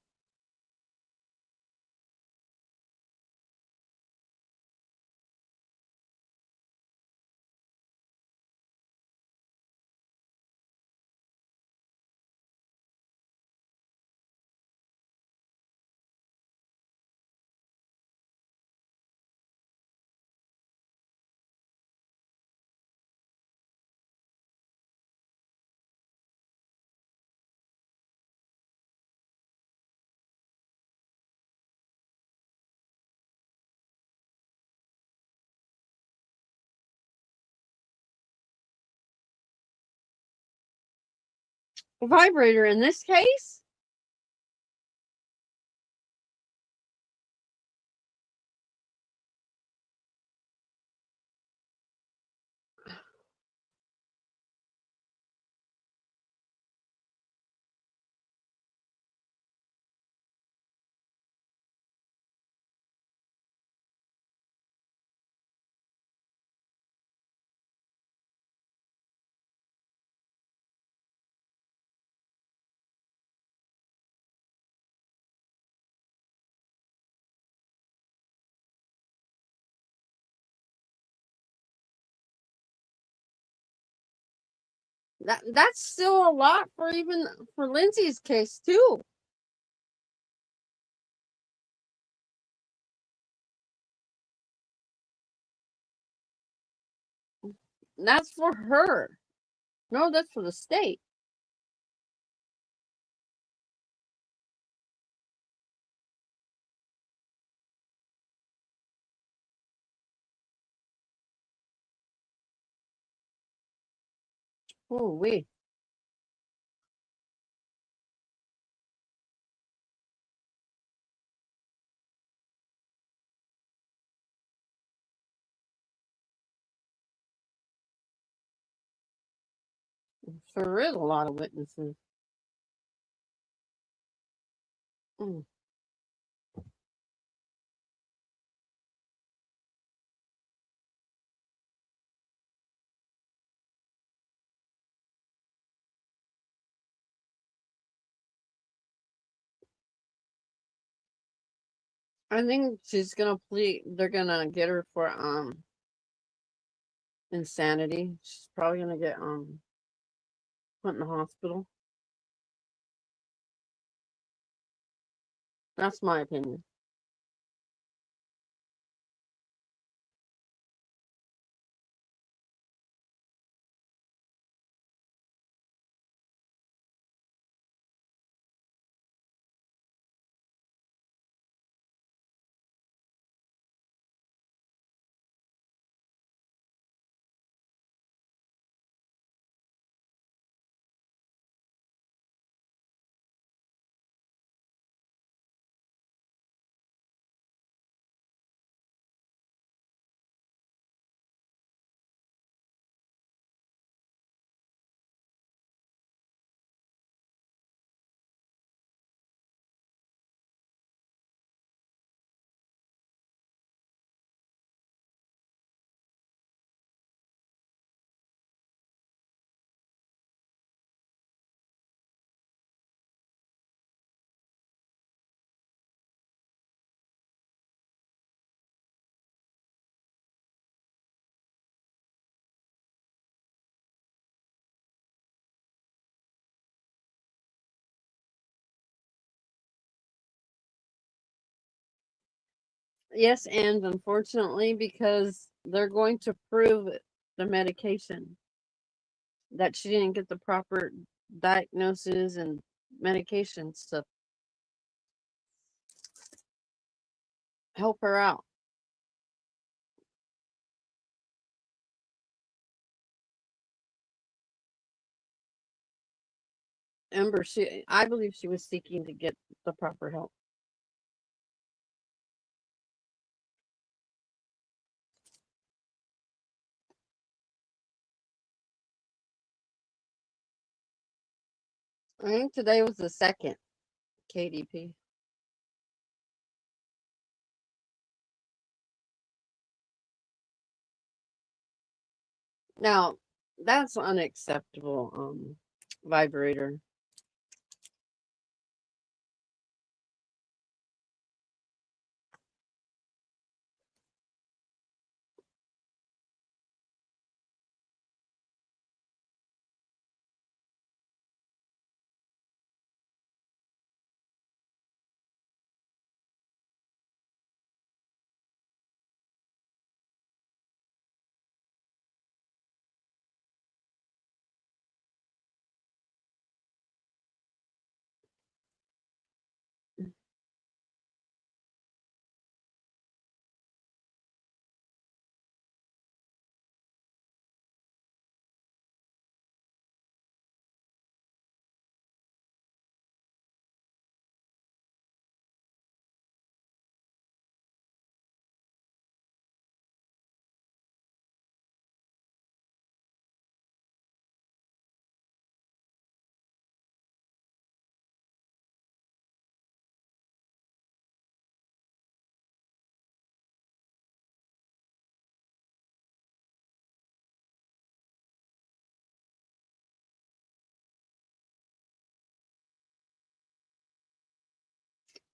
A vibrator in this case? That's still a lot for even for Lindsay's case too. That's for her. No, that's for the state. Oh, wait. There is a lot of witnesses. Mm. I think she's gonna plead. They're gonna get her for insanity. She's probably gonna get put in the hospital. That's my opinion. Yes, and unfortunately, because they're going to prove the medication that she didn't get the proper diagnosis and medications to help her out. Ember, I believe she was seeking to get the proper help. I think today was the second KDP. Now, that's unacceptable, vibrator.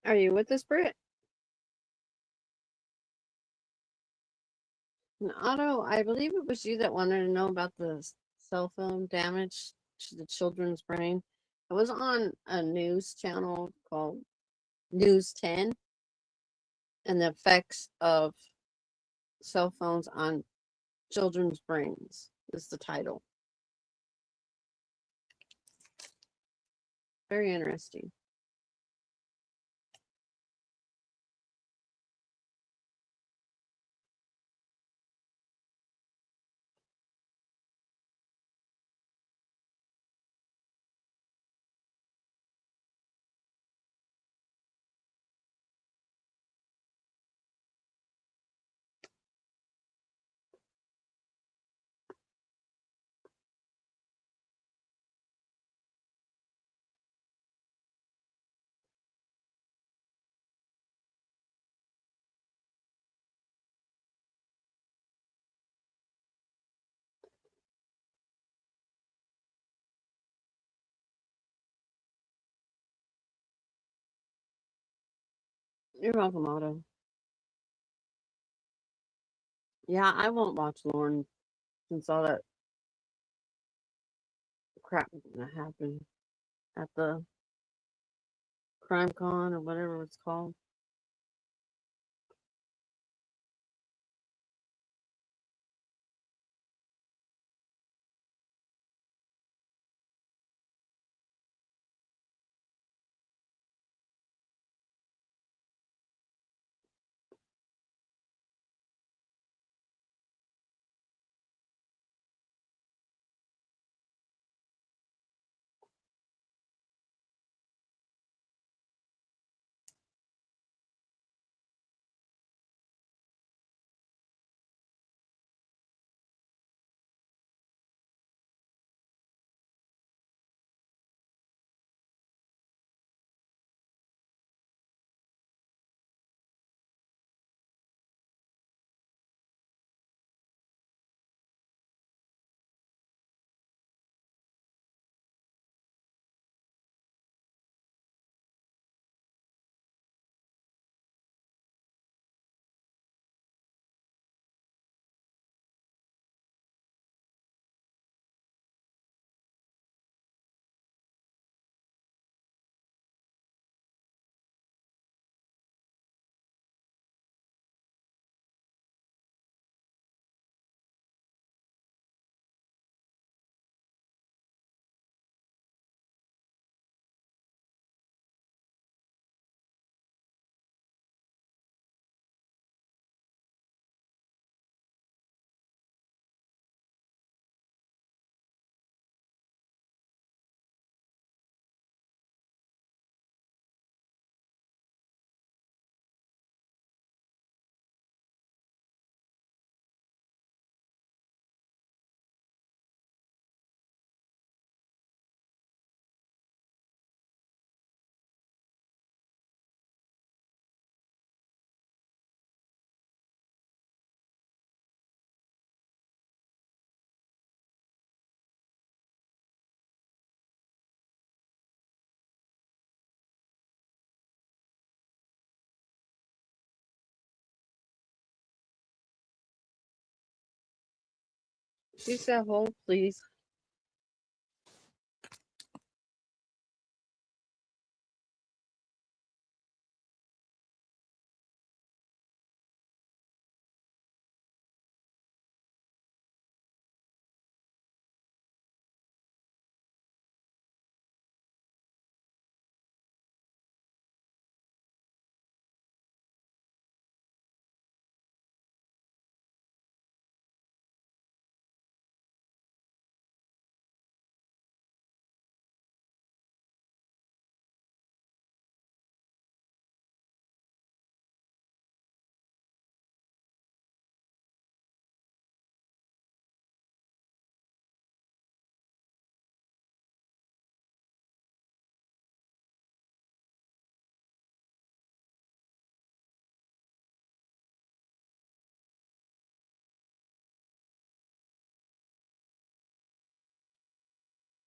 Are you with us, Britt? And Otto, I believe it was you that wanted to know about the cell phone damage to the children's brain. It was on a news channel called News 10, and the effects of cell phones on children's brains is the title. Very interesting. You're welcome, Otto. Yeah, I won't watch Lauren since all that crap that happened at the crime con or whatever it's called. She said, hold, please.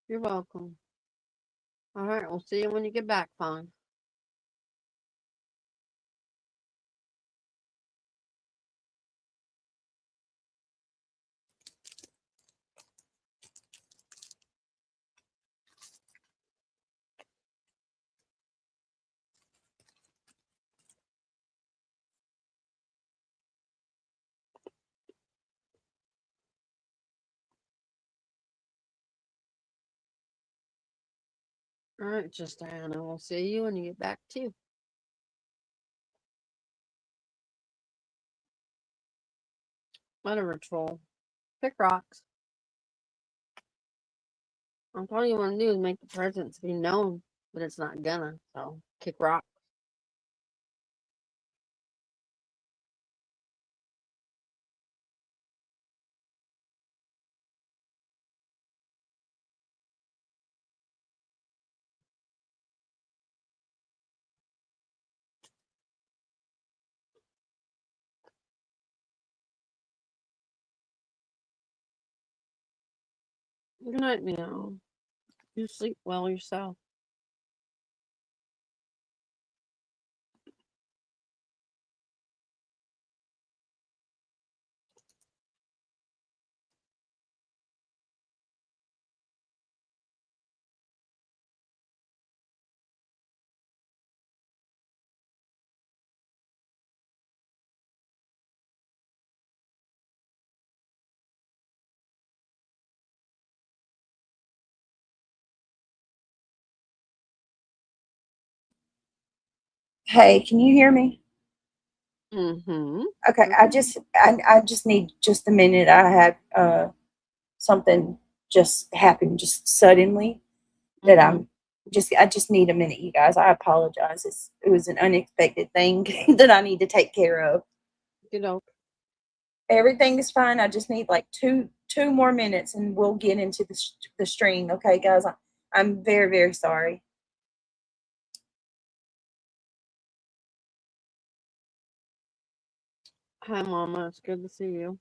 You're welcome. All right, we'll see you when you get back, Fawn. All right, just Diana. We'll see you when you get back too. Whatever, troll. Pick rocks. All you want to do is make the presence be known, but it's not gonna. So kick rock. Good night, meow. You sleep well yourself. Hey, can you hear me? Mm-hmm. Okay, I just need just a minute. I had something just happened just suddenly that I just need a minute, you guys. I apologize. It was an unexpected thing that I need to take care of. You know. Everything is fine. I just need like two more minutes, and we'll get into the string. Okay, guys. I'm very, very sorry. Hi, Mama. It's good to see you.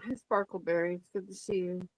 Hi, Sparkleberry. It's good to see you.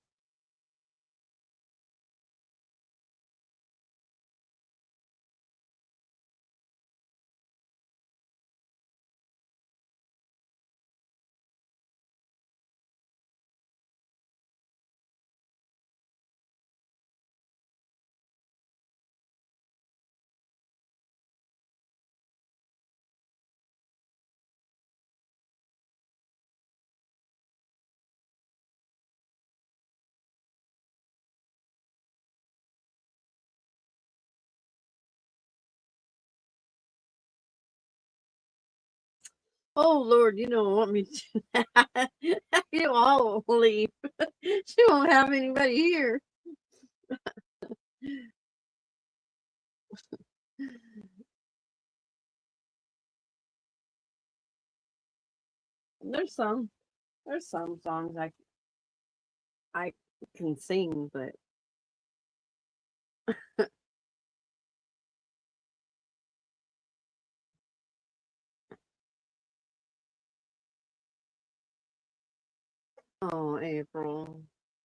Oh Lord, you don't want me to. You all will leave. She won't have anybody here. There's some songs I can sing, but oh, April.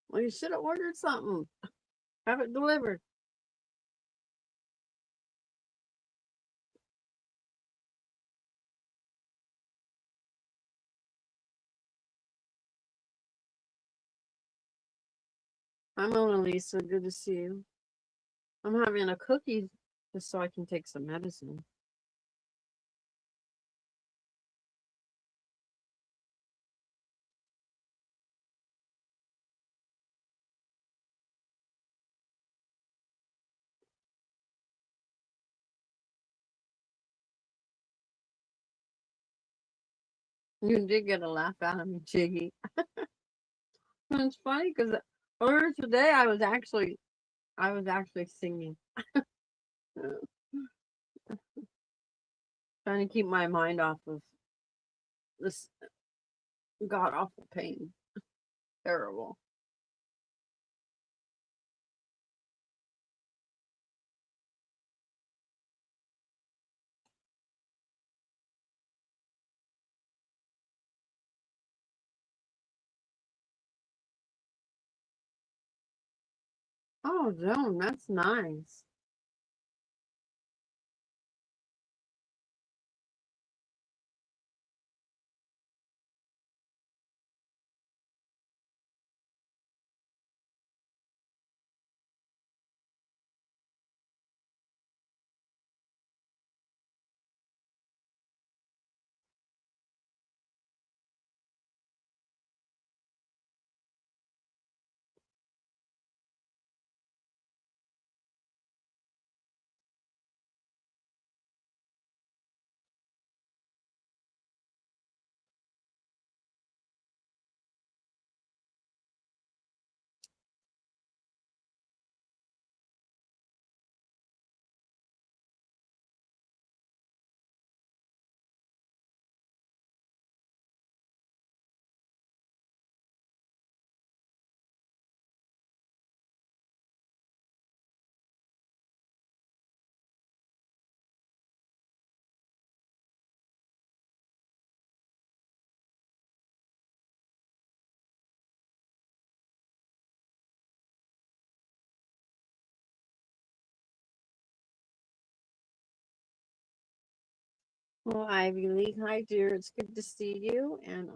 Well, you should have ordered something. Have it delivered. Hi, Mona Lisa. Good to see you. I'm having a cookie just so I can take some medicine. You did get a laugh out of me, Jiggy. It's funny because earlier today I was actually singing, trying to keep my mind off of this god awful pain. Terrible. Oh, Joan, that's nice. Well, Ivy League, hi dear. It's good to see you, and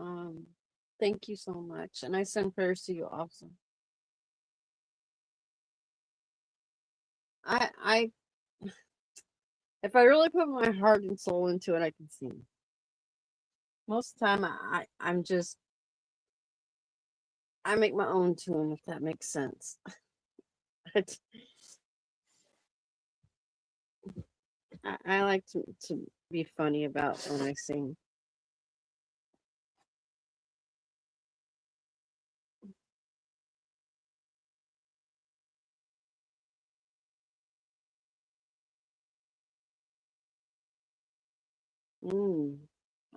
thank you so much. And I send prayers to you also. I if I really put my heart and soul into it, I can sing. Most of the time, I make my own tune, if that makes sense. I like to be funny about when I sing.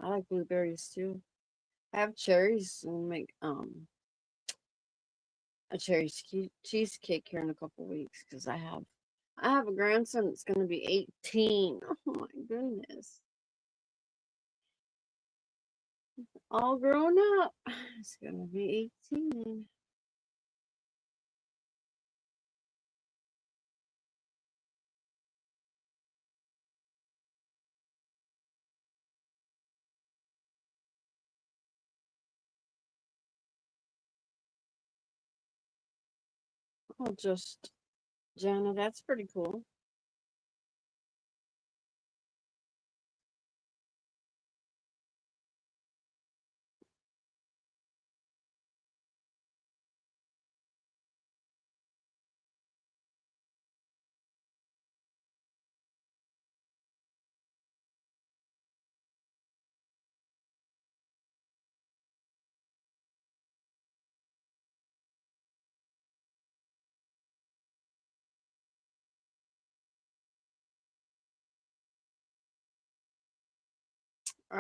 I like blueberries too. I have cherries and make a cherry cheesecake here in a couple weeks because I have a grandson that's going to be 18. Oh my goodness. All grown up. It's going to be 18. Oh, just Jana, that's pretty cool.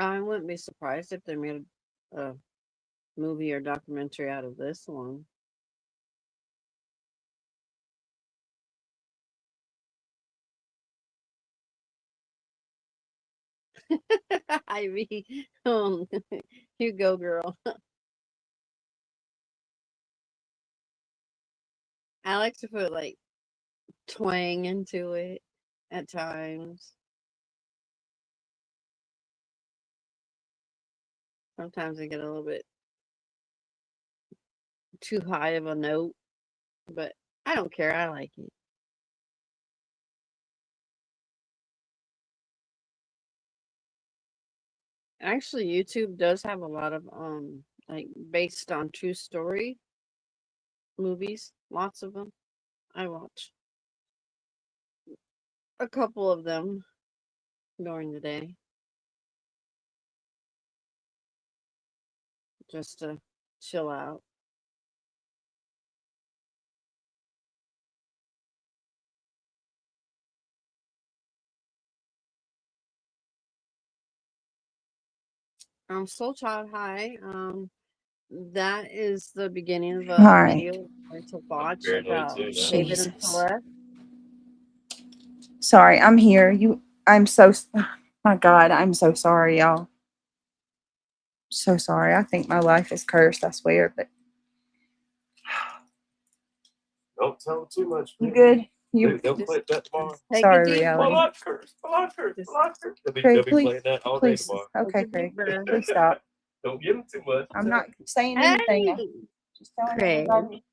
I wouldn't be surprised if they made a movie or documentary out of this one. Ivy, you go, girl. I like to put like twang into it at times. Sometimes I get a little bit too high of a note, but I don't care. I like it. Actually, YouTube does have a lot of like based on true story movies. Lots of them. I watch a couple of them during the day just to chill out. Soul Child, hi. That is the beginning of a Hi. video we're going to watch Paranoid about too now. David and Jesus. Celeste. Sorry, I'm here. I'm so, my God, I'm so sorry, y'all. So sorry. I think my life is cursed, I swear, but Don't tell them too much. you man. good? You, They'll clip that tomorrow. Take Sorry, a deep reality. My breath. life curse. My life curse. Just- My life curse. They'll be Craig, playing that all day please. tomorrow. Okay, Take a Craig, deep breath. please stop. Don't give them too much. I'm not saying Hey, anything. I'm just telling Craig. everybody.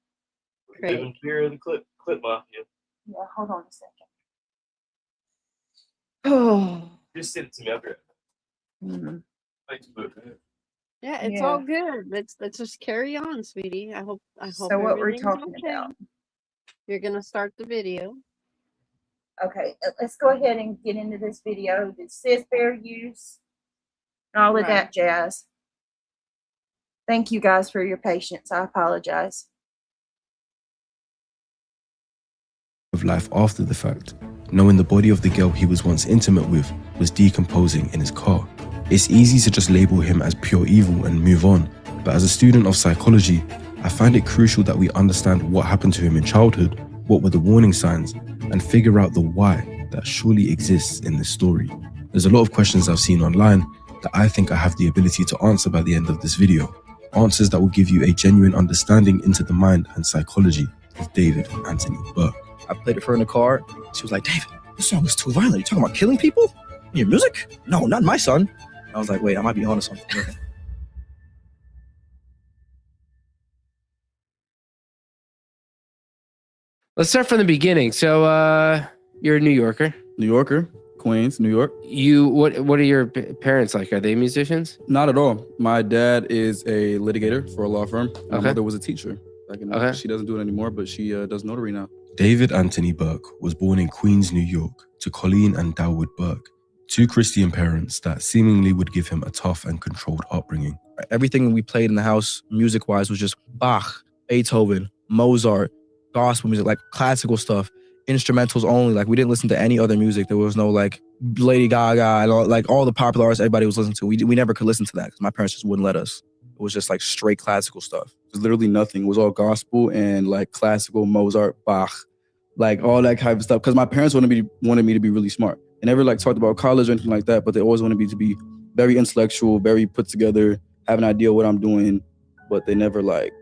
Live in fear of the clip mafia. Yeah, hold on a second. Oh. Just send it to me. I'll be right back. Mm. Facebook. Yeah, it's Yeah. all good. Let's just carry on, sweetie. I hope So what we're everything's talking okay. about. You're gonna start the video. Okay, let's go ahead and get into this video. It says fair use and all of Right. that jazz. Thank you guys for your patience. I apologize. Of life after the fact, knowing the body of the girl he was once intimate with was decomposing in his car. It's easy to just label him as pure evil and move on, but as a student of psychology, I find it crucial that we understand what happened to him in childhood, what were the warning signs, and figure out the why that surely exists in this story. There's a lot of questions I've seen online that I think I have the ability to answer by the end of this video. Answers that will give you a genuine understanding into the mind and psychology of David Anthony Burke. I played it for her in the car. She was like, David, this song is too violent. You talking about killing people in your music? No, not my son. I was like, wait, I might be onto something. Let's start from the beginning. So, you're a New Yorker. New Yorker, Queens, New York. What are your parents like? Are they musicians? Not at all. My dad is a litigator for a law firm. My Okay. mother was a teacher. Okay. She doesn't do it anymore, but she does notary now. David Anthony Burke was born in Queens, New York, to Colleen and Dawood Burke, two Christian parents that seemingly would give him a tough and controlled upbringing. Everything we played in the house, music-wise, was just Bach, Beethoven, Mozart, gospel music, like classical stuff, instrumentals only. Like we didn't listen to any other music. There was no like Lady Gaga and all the popular artists everybody was listening to. We never could listen to that because my parents just wouldn't let us. It was just like straight classical stuff. It was literally nothing. It was all gospel and like classical, Mozart, Bach, like all that type of stuff. Because my parents wanted me to be really smart. They never like talked about college or anything like that, but they always wanted me to be very intellectual, very put together, have an idea what I'm doing, but they never like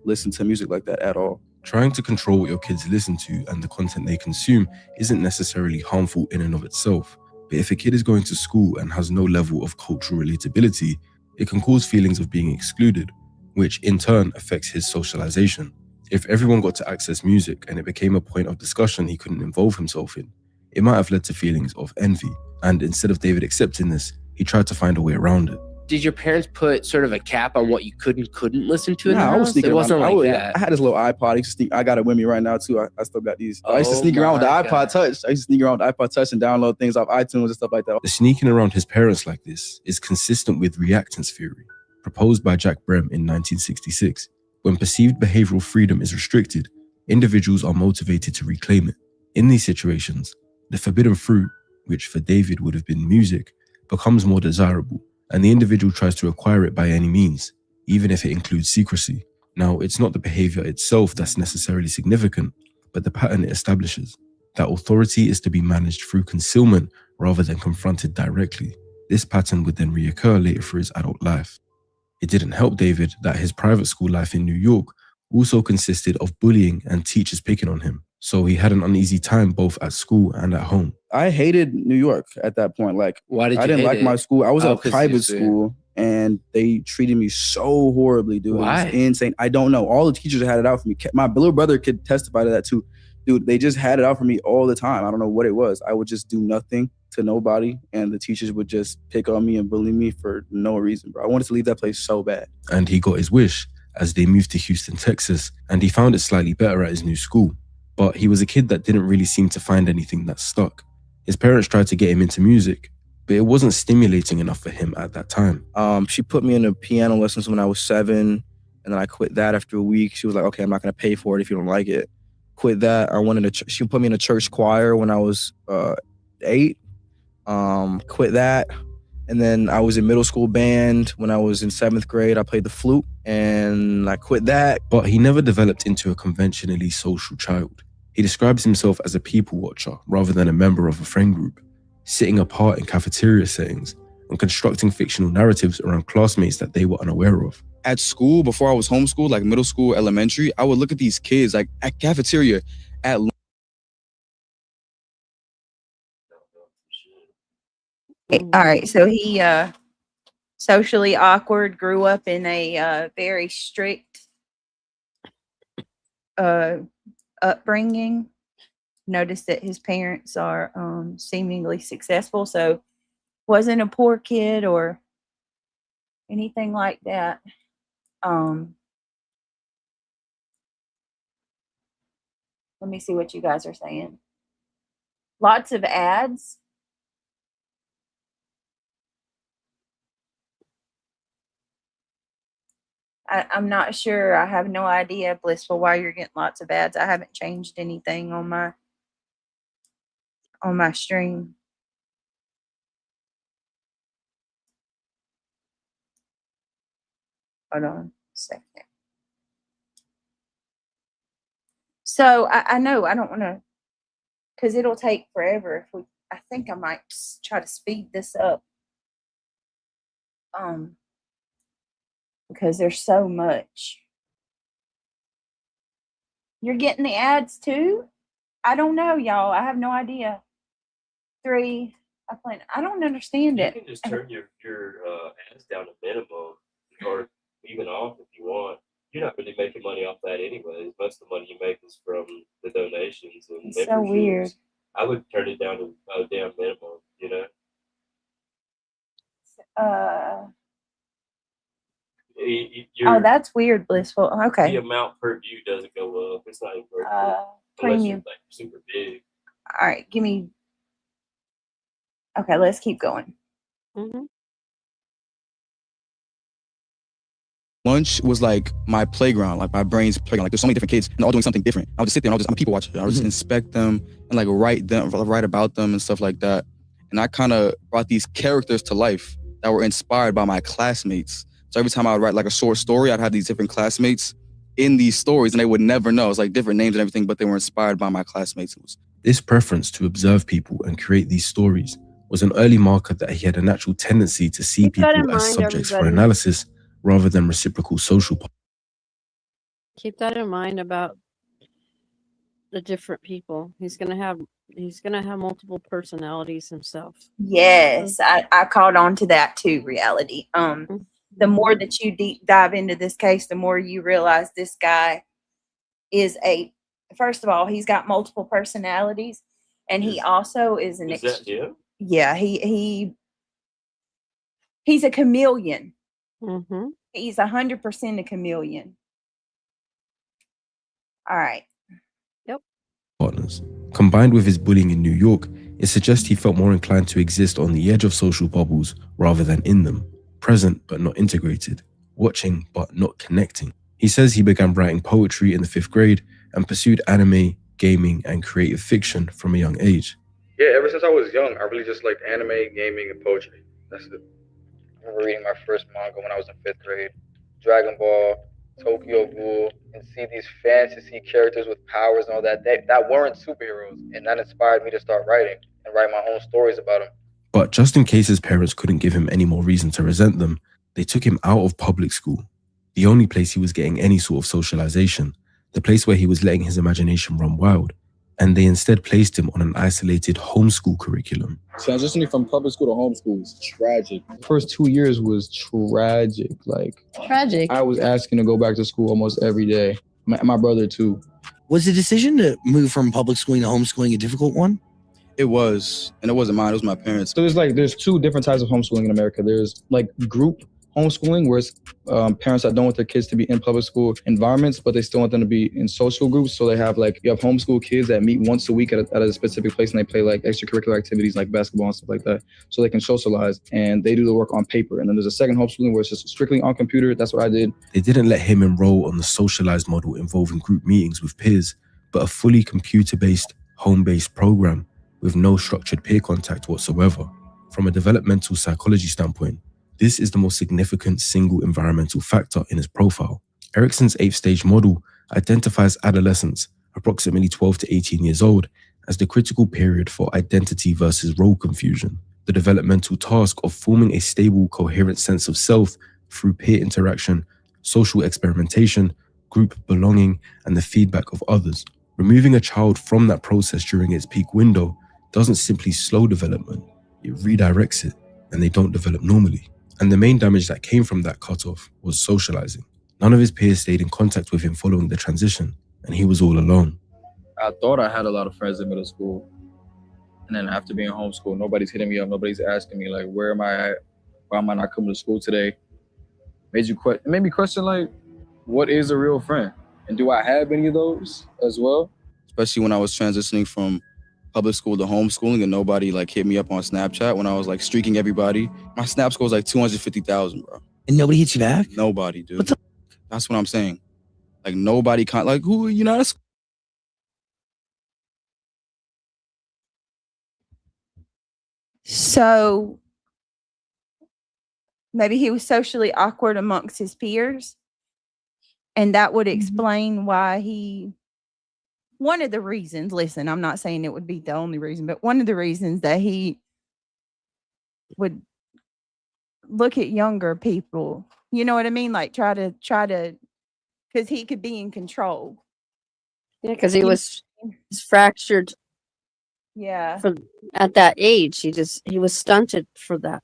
listened to music like that at all. Trying to control what your kids listen to and the content they consume isn't necessarily harmful in and of itself. But if a kid is going to school and has no level of cultural relatability, it can cause feelings of being excluded, which in turn affects his socialization. If everyone got to access music and it became a point of discussion he couldn't involve himself in, it might have led to feelings of envy. And instead of David accepting this, he tried to find a way around it. Did your parents put sort of a cap on what you couldn't listen to in the Nah, I was house? sneaking It wasn't around. like that. I had this little iPod. I got it with me right now too. I still got these. I used to sneak around with the my iPod God. Touch. I used to sneak around with the iPod Touch and download things off iTunes and stuff like that. The sneaking around his parents like this is consistent with reactance theory, proposed by Jack Brem in 1966. When perceived behavioral freedom is restricted, individuals are motivated to reclaim it. In these situations, the forbidden fruit, which for David would have been music, becomes more desirable, and the individual tries to acquire it by any means, even if it includes secrecy. Now, it's not the behavior itself that's necessarily significant, but the pattern it establishes. That authority is to be managed through concealment rather than confronted directly. This pattern would then reoccur later through his adult life. It didn't help David that his private school life in New York also consisted of bullying and teachers picking on him, so he had an uneasy time both at school and at home. I hated New York at that point. Like, Why did you I didn't hate like it? my school. I was Oh, at a 'cause you private see. school, and they treated me so horribly, dude. Why? It was insane. I don't know. All the teachers had it out for me. My little brother could testify to that too. Dude, they just had it out for me all the time. I don't know what it was. I would just do nothing to nobody, and the teachers would just pick on me and bully me for no reason, bro. I wanted to leave that place so bad. And he got his wish as they moved to Houston, Texas, and he found it slightly better at his new school. But he was a kid that didn't really seem to find anything that stuck. His parents tried to get him into music, but it wasn't stimulating enough for him at that time. She put me into piano lessons when I was 7, and then I quit that after a week. She was like, okay, I'm not going to pay for it if you don't like it. Quit that. I went into she put me in a church choir when I was 8. Quit that. And then I was in middle school band when I was in 7th grade. I played the flute, and I quit that. But he never developed into a conventionally social child. He describes himself as a people watcher rather than a member of a friend group, sitting apart in cafeteria settings and constructing fictional narratives around classmates that they were unaware of. At school, before I was homeschooled, like middle school, elementary, I would look at these kids like at cafeteria, at All right, so he socially awkward, grew up in a very strict upbringing. Noticed that his parents are seemingly successful, so wasn't a poor kid or anything like that. Let me see what you guys are saying. Lots of ads. I'm not sure. I have no idea, Blissful, why you're getting lots of ads. I haven't changed anything on my stream. Hold on a second. So I know I don't want to, because it'll take forever. I think I might try to speed this up. Because there's so much. You're getting the ads too? I don't know, y'all. I have no idea. 3, I don't understand You it. can just turn your ads down to minimum or even off if you want. You're not really making money off that anyways. Most of the money you make is from the donations and It's so weird. I would turn it down to a damn minimum, you know? Oh, that's weird, Blissful. The Okay. amount per view doesn't go up. It's not even worth it. Unless Premium. you're like super big. All right, give me. Okay, let's keep going. Mm-hmm. lunch was like my playground, like my brain's playground. Like there's so many different kids and they're all doing something different. I'll just sit there and I'm a people watcher. I'll just inspect them and like write about them and stuff like that. And I kind of brought these characters to life that were inspired by my classmates. So every time I would write like a short story, I'd have these different classmates in these stories and they would never know. It's like different names and everything, but they were inspired by my classmates. This preference to observe people and create these stories was an early marker that he had a natural tendency to see Keep that in people as mind, subjects for everybody. analysis rather than reciprocal social. Keep that in mind about the different people. He's gonna have multiple personalities himself. Yes, I caught on to that too, reality. The more that you deep dive into this case, the more you realize this guy is first of all, he's got multiple personalities, and he also is an Is that him? yeah, he's a chameleon. Mm-hmm. He's 100% a chameleon. All right. Partners. Combined with his bullying in New York, it suggests he felt more inclined to exist on the edge of social bubbles rather than in them, present but not integrated, watching but not connecting. He says he began writing poetry in the 5th grade and pursued anime, gaming, and creative fiction from a young age. Yeah, ever since I was young, I really just liked anime, gaming, and poetry. That's it. I remember reading my first manga when I was in 5th grade. Dragon Ball, Tokyo Ghoul, and see these fantasy characters with powers and all that. That weren't superheroes. And that inspired me to start writing and write my own stories about them. But just in case his parents couldn't give him any more reason to resent them, they took him out of public school, the only place he was getting any sort of socialization, the place where he was letting his imagination run wild, and they instead placed him on an isolated homeschool curriculum. Transitioning from public school to homeschool was tragic. First 2 years was tragic. Tragic. I was asking to go back to school almost every day. My brother too. Was the decision to move from public schooling to homeschooling a difficult one? It was, and it wasn't mine, it was my parents. So there's 2 different types of homeschooling in America. There's like group homeschooling, where it's parents that don't want their kids to be in public school environments, but they still want them to be in social groups. So they have you have homeschool kids that meet once a week at a specific place, and they play like extracurricular activities like basketball and stuff like that, so they can socialize, and they do the work on paper. And then there's a second homeschooling where it's just strictly on computer. That's what I did. They didn't let him enroll on the socialized model involving group meetings with peers, but a fully computer-based, home-based program with no structured peer contact whatsoever. From a developmental psychology standpoint, this is the most significant single environmental factor in his profile. Erikson's 8th stage model identifies adolescents, approximately 12 to 18 years old, as the critical period for identity versus role confusion, the developmental task of forming a stable, coherent sense of self through peer interaction, social experimentation, group belonging, and the feedback of others. Removing a child from that process during its peak window doesn't simply slow development, it redirects it, and they don't develop normally. And the main damage that came from that cutoff was socializing. None of his peers stayed in contact with him following the transition, and he was all alone. I thought I had a lot of friends in middle school. And then after being homeschooled, nobody's hitting me up. Nobody's asking me, like, where am I at? Why am I not coming to school today? It made me question, like, what is a real friend? And do I have any of those as well? Especially when I was transitioning from public school to homeschooling and nobody like hit me up on Snapchat when I was like streaking everybody. My Snap score was like 250,000, bro. And nobody hits you back? Nobody, dude. What the That's what I'm saying. Like nobody like who, you know, that's So maybe he was socially awkward amongst his peers, and that would explain why one of the reasons, listen, I'm not saying it would be the only reason, but one of the reasons that he would look at younger people, you know what I mean? Like try to, because he could be in control. Yeah, because he was fractured. Yeah. At that age, he was stunted for that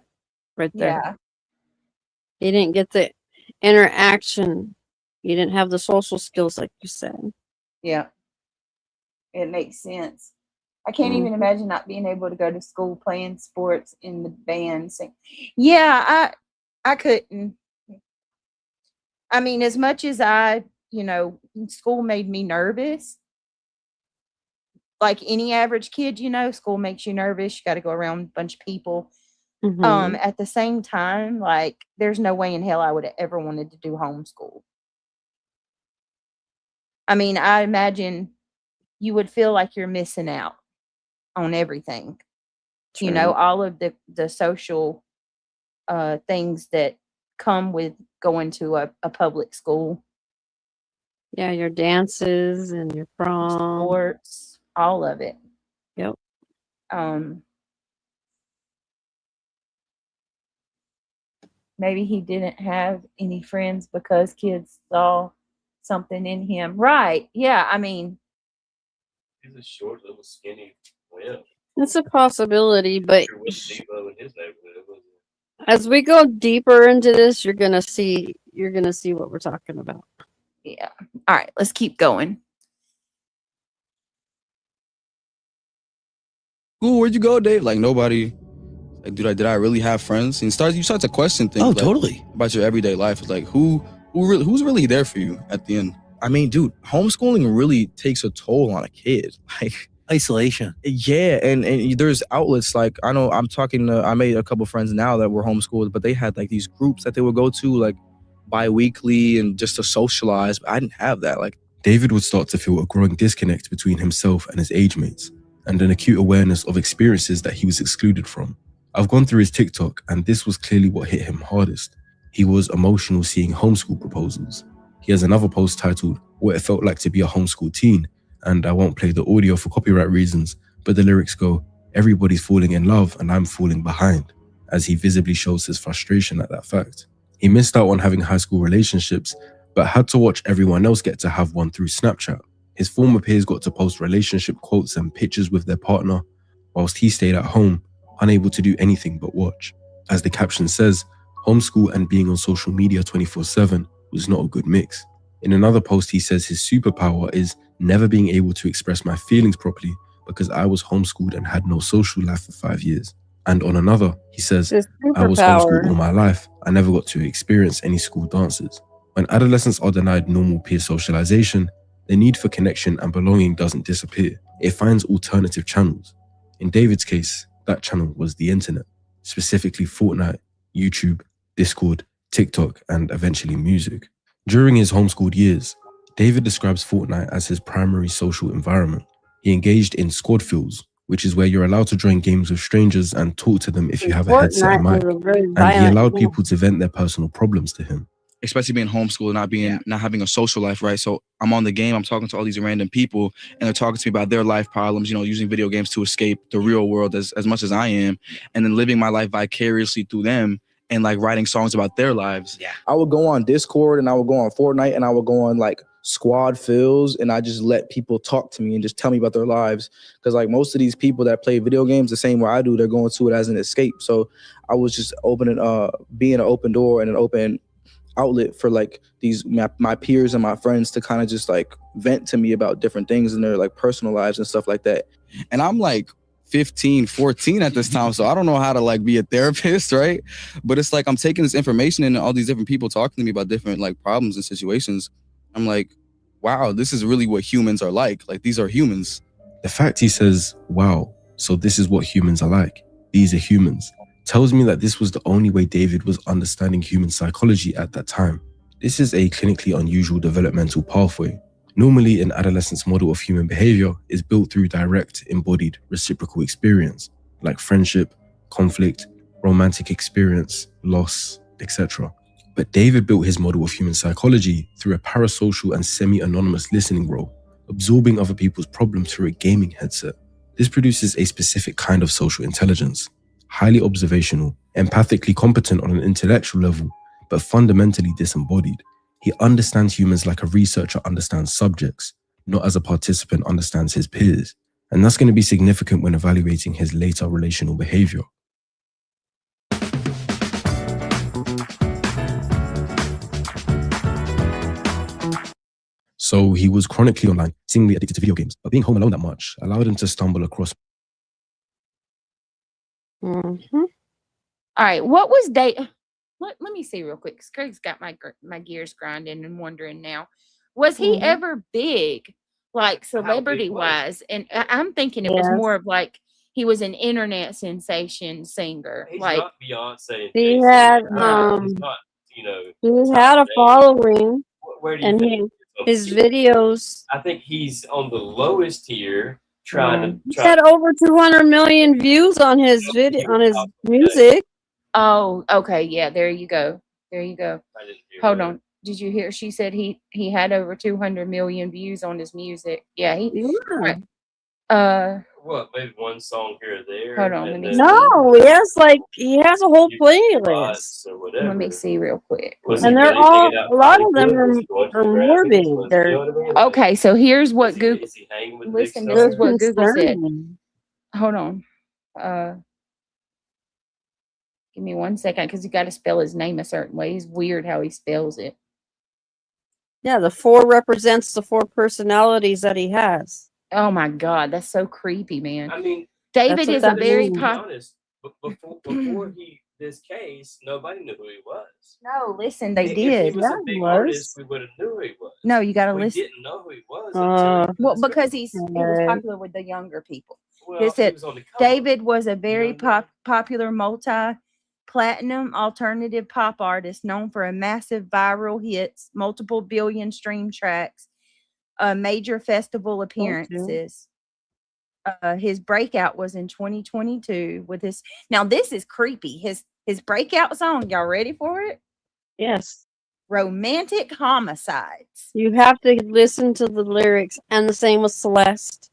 right there. Yeah. He didn't get the interaction. He didn't have the social skills, like you said. Yeah. It makes sense. I can't even imagine not being able to go to school, playing sports in the band. Yeah, I couldn't. I mean, as much as school made me nervous, like any average kid, school makes you nervous. You got to go around a bunch of people. Mm-hmm. At the same time, like, there's no way in hell I would have ever wanted to do homeschool. I mean, I imagine you would feel like you're missing out on everything. True. All of the social things that come with going to a public school. Yeah, your dances and your prom. Sports, all of it. Yep. Maybe he didn't have any friends because kids saw something in him. Right. Yeah, I mean, He's a short, little, skinny wimp. It's a possibility, but Sure was Debo in his neighborhood, wasn't it? as we go deeper into this, you're gonna see what we're talking about. yeah. All right, let's keep going. cool, where'd you go, Dave? Like nobody. Like, did I really have friends? And you start to question things. Oh, like, totally. About your everyday life. It's like who's really there for you at the end? I mean, dude, homeschooling really takes a toll on a kid. Like, Isolation. yeah, and there's outlets like I know I made a couple friends now that were homeschooled, but they had like these groups that they would go to like bi-weekly and just to socialize. But I didn't have that. Like, David would start to feel a growing disconnect between himself and his age mates, and an acute awareness of experiences that he was excluded from. I've gone through his TikTok, and this was clearly what hit him hardest. He was emotional seeing homeschool proposals. He has another post titled, What It Felt Like to Be a Homeschool Teen, and I won't play the audio for copyright reasons, but the lyrics go, everybody's falling in love and I'm falling behind, as he visibly shows his frustration at that fact. He missed out on having high school relationships, but had to watch everyone else get to have one through Snapchat. His former peers got to post relationship quotes and pictures with their partner, whilst he stayed at home, unable to do anything but watch. As the caption says, homeschool and being on social media 24/7 was not a good mix. In another post, he says his superpower is never being able to express my feelings properly because I was homeschooled and had no social life for 5 years. And on another, he says, His I was homeschooled all superpower. my life. I never got to experience any school dances. When adolescents are denied normal peer socialization, the need for connection and belonging doesn't disappear. It finds alternative channels. In David's case, that channel was the internet, specifically Fortnite, YouTube, Discord, TikTok, and eventually music. During his homeschooled years, David describes Fortnite as his primary social environment. He engaged in squad fills, which is where you're allowed to join games with strangers and talk to them if you have a headset and Fortnite mic. was a very And he violent allowed game. people to vent their personal problems to him. Especially being homeschooled, not having a social life, right? So I'm on the game, I'm talking to all these random people, and they're talking to me about their life problems, using video games to escape the real world as much as I am, and then living my life vicariously through them and like writing songs about their lives. Yeah. I would go on Discord and I would go on Fortnite and I would go on like squad fills and I just let people talk to me and just tell me about their lives. Because like most of these people that play video games the same way I do, they're going to it as an escape. So I was just being an open door and an open outlet for like my peers and my friends to kind of just like vent to me about different things in their like personal lives and stuff like that. And I'm like 15, 14 at this time, so I don't know how to like be a therapist, right? But it's like I'm taking this information and all these different people talking to me about different like problems and situations. I'm like, wow, this is really what humans are like. Like these are humans. The fact he says, wow, so this is what humans are like. These are humans. Tells me that this was the only way David was understanding human psychology at that time. This is a clinically unusual developmental pathway. Normally, an adolescent's model of human behavior is built through direct, embodied, reciprocal experience, like friendship, conflict, romantic experience, loss, etc. But David built his model of human psychology through a parasocial and semi-anonymous listening role, absorbing other people's problems through a gaming headset. This produces a specific kind of social intelligence, highly observational, empathically competent on an intellectual level, but fundamentally disembodied. He understands humans like a researcher understands subjects, not as a participant understands his peers. And that's going to be significant when evaluating his later relational behavior. So he was chronically online, seemingly addicted to video games, but being home alone that much allowed him to stumble across. Mm-hmm. All right, what was Let me see real quick. 'Cause Craig's got my gears grinding and wondering now. Was he Mhm. ever big, like celebrity wise? And I'm thinking it was Yes. more of like he was an internet sensation singer. He's Like not Beyonce. He Jay-Z. had He's not, he had a following, Where do you and think his videos. I think he's on the lowest tier trying He to had over 200 million views on his music. oh, okay, yeah, there you go. There you go. I didn't hear Hold that. on. Did you hear? She said he had over 200 million views on his music. Yeah, Yeah. What, maybe one song here or there? Hold on, let and me then see. No, he has a whole playlist. or whatever. Let me see real quick. Was And he they're really all, hanging out a lot of them Hollywood? Was he going to are the morbid. Grammys? Was- They're you know what I mean? Okay, so here's what Is he- Google. is he hanging with Listen, big this stars? is what Google said. concerning. Hold on. Give me 1 second because you got to spell his name a certain way. He's weird how he spells it. Yeah, the 4 represents the 4 personalities that he has. Oh my God, that's so creepy, man. I mean, David That's what is a that very means. to be honest, before this case, nobody knew who he was. No, listen, they If did. he was Yeah, a he big was. artist, we would have knew who he was. No, you got to We listen. didn't know who he was until Well, because he was popular with the younger people. well, He said was on the cover. David was a very what I mean? popular multi-platinum alternative pop artist known for a massive viral hits, multiple billion stream tracks, major festival appearances. his breakout was in 2022 with his. Now this is creepy. His breakout song. Y'all ready for it? Yes. Romantic Homicides. You have to listen to the lyrics, and the same with Celeste.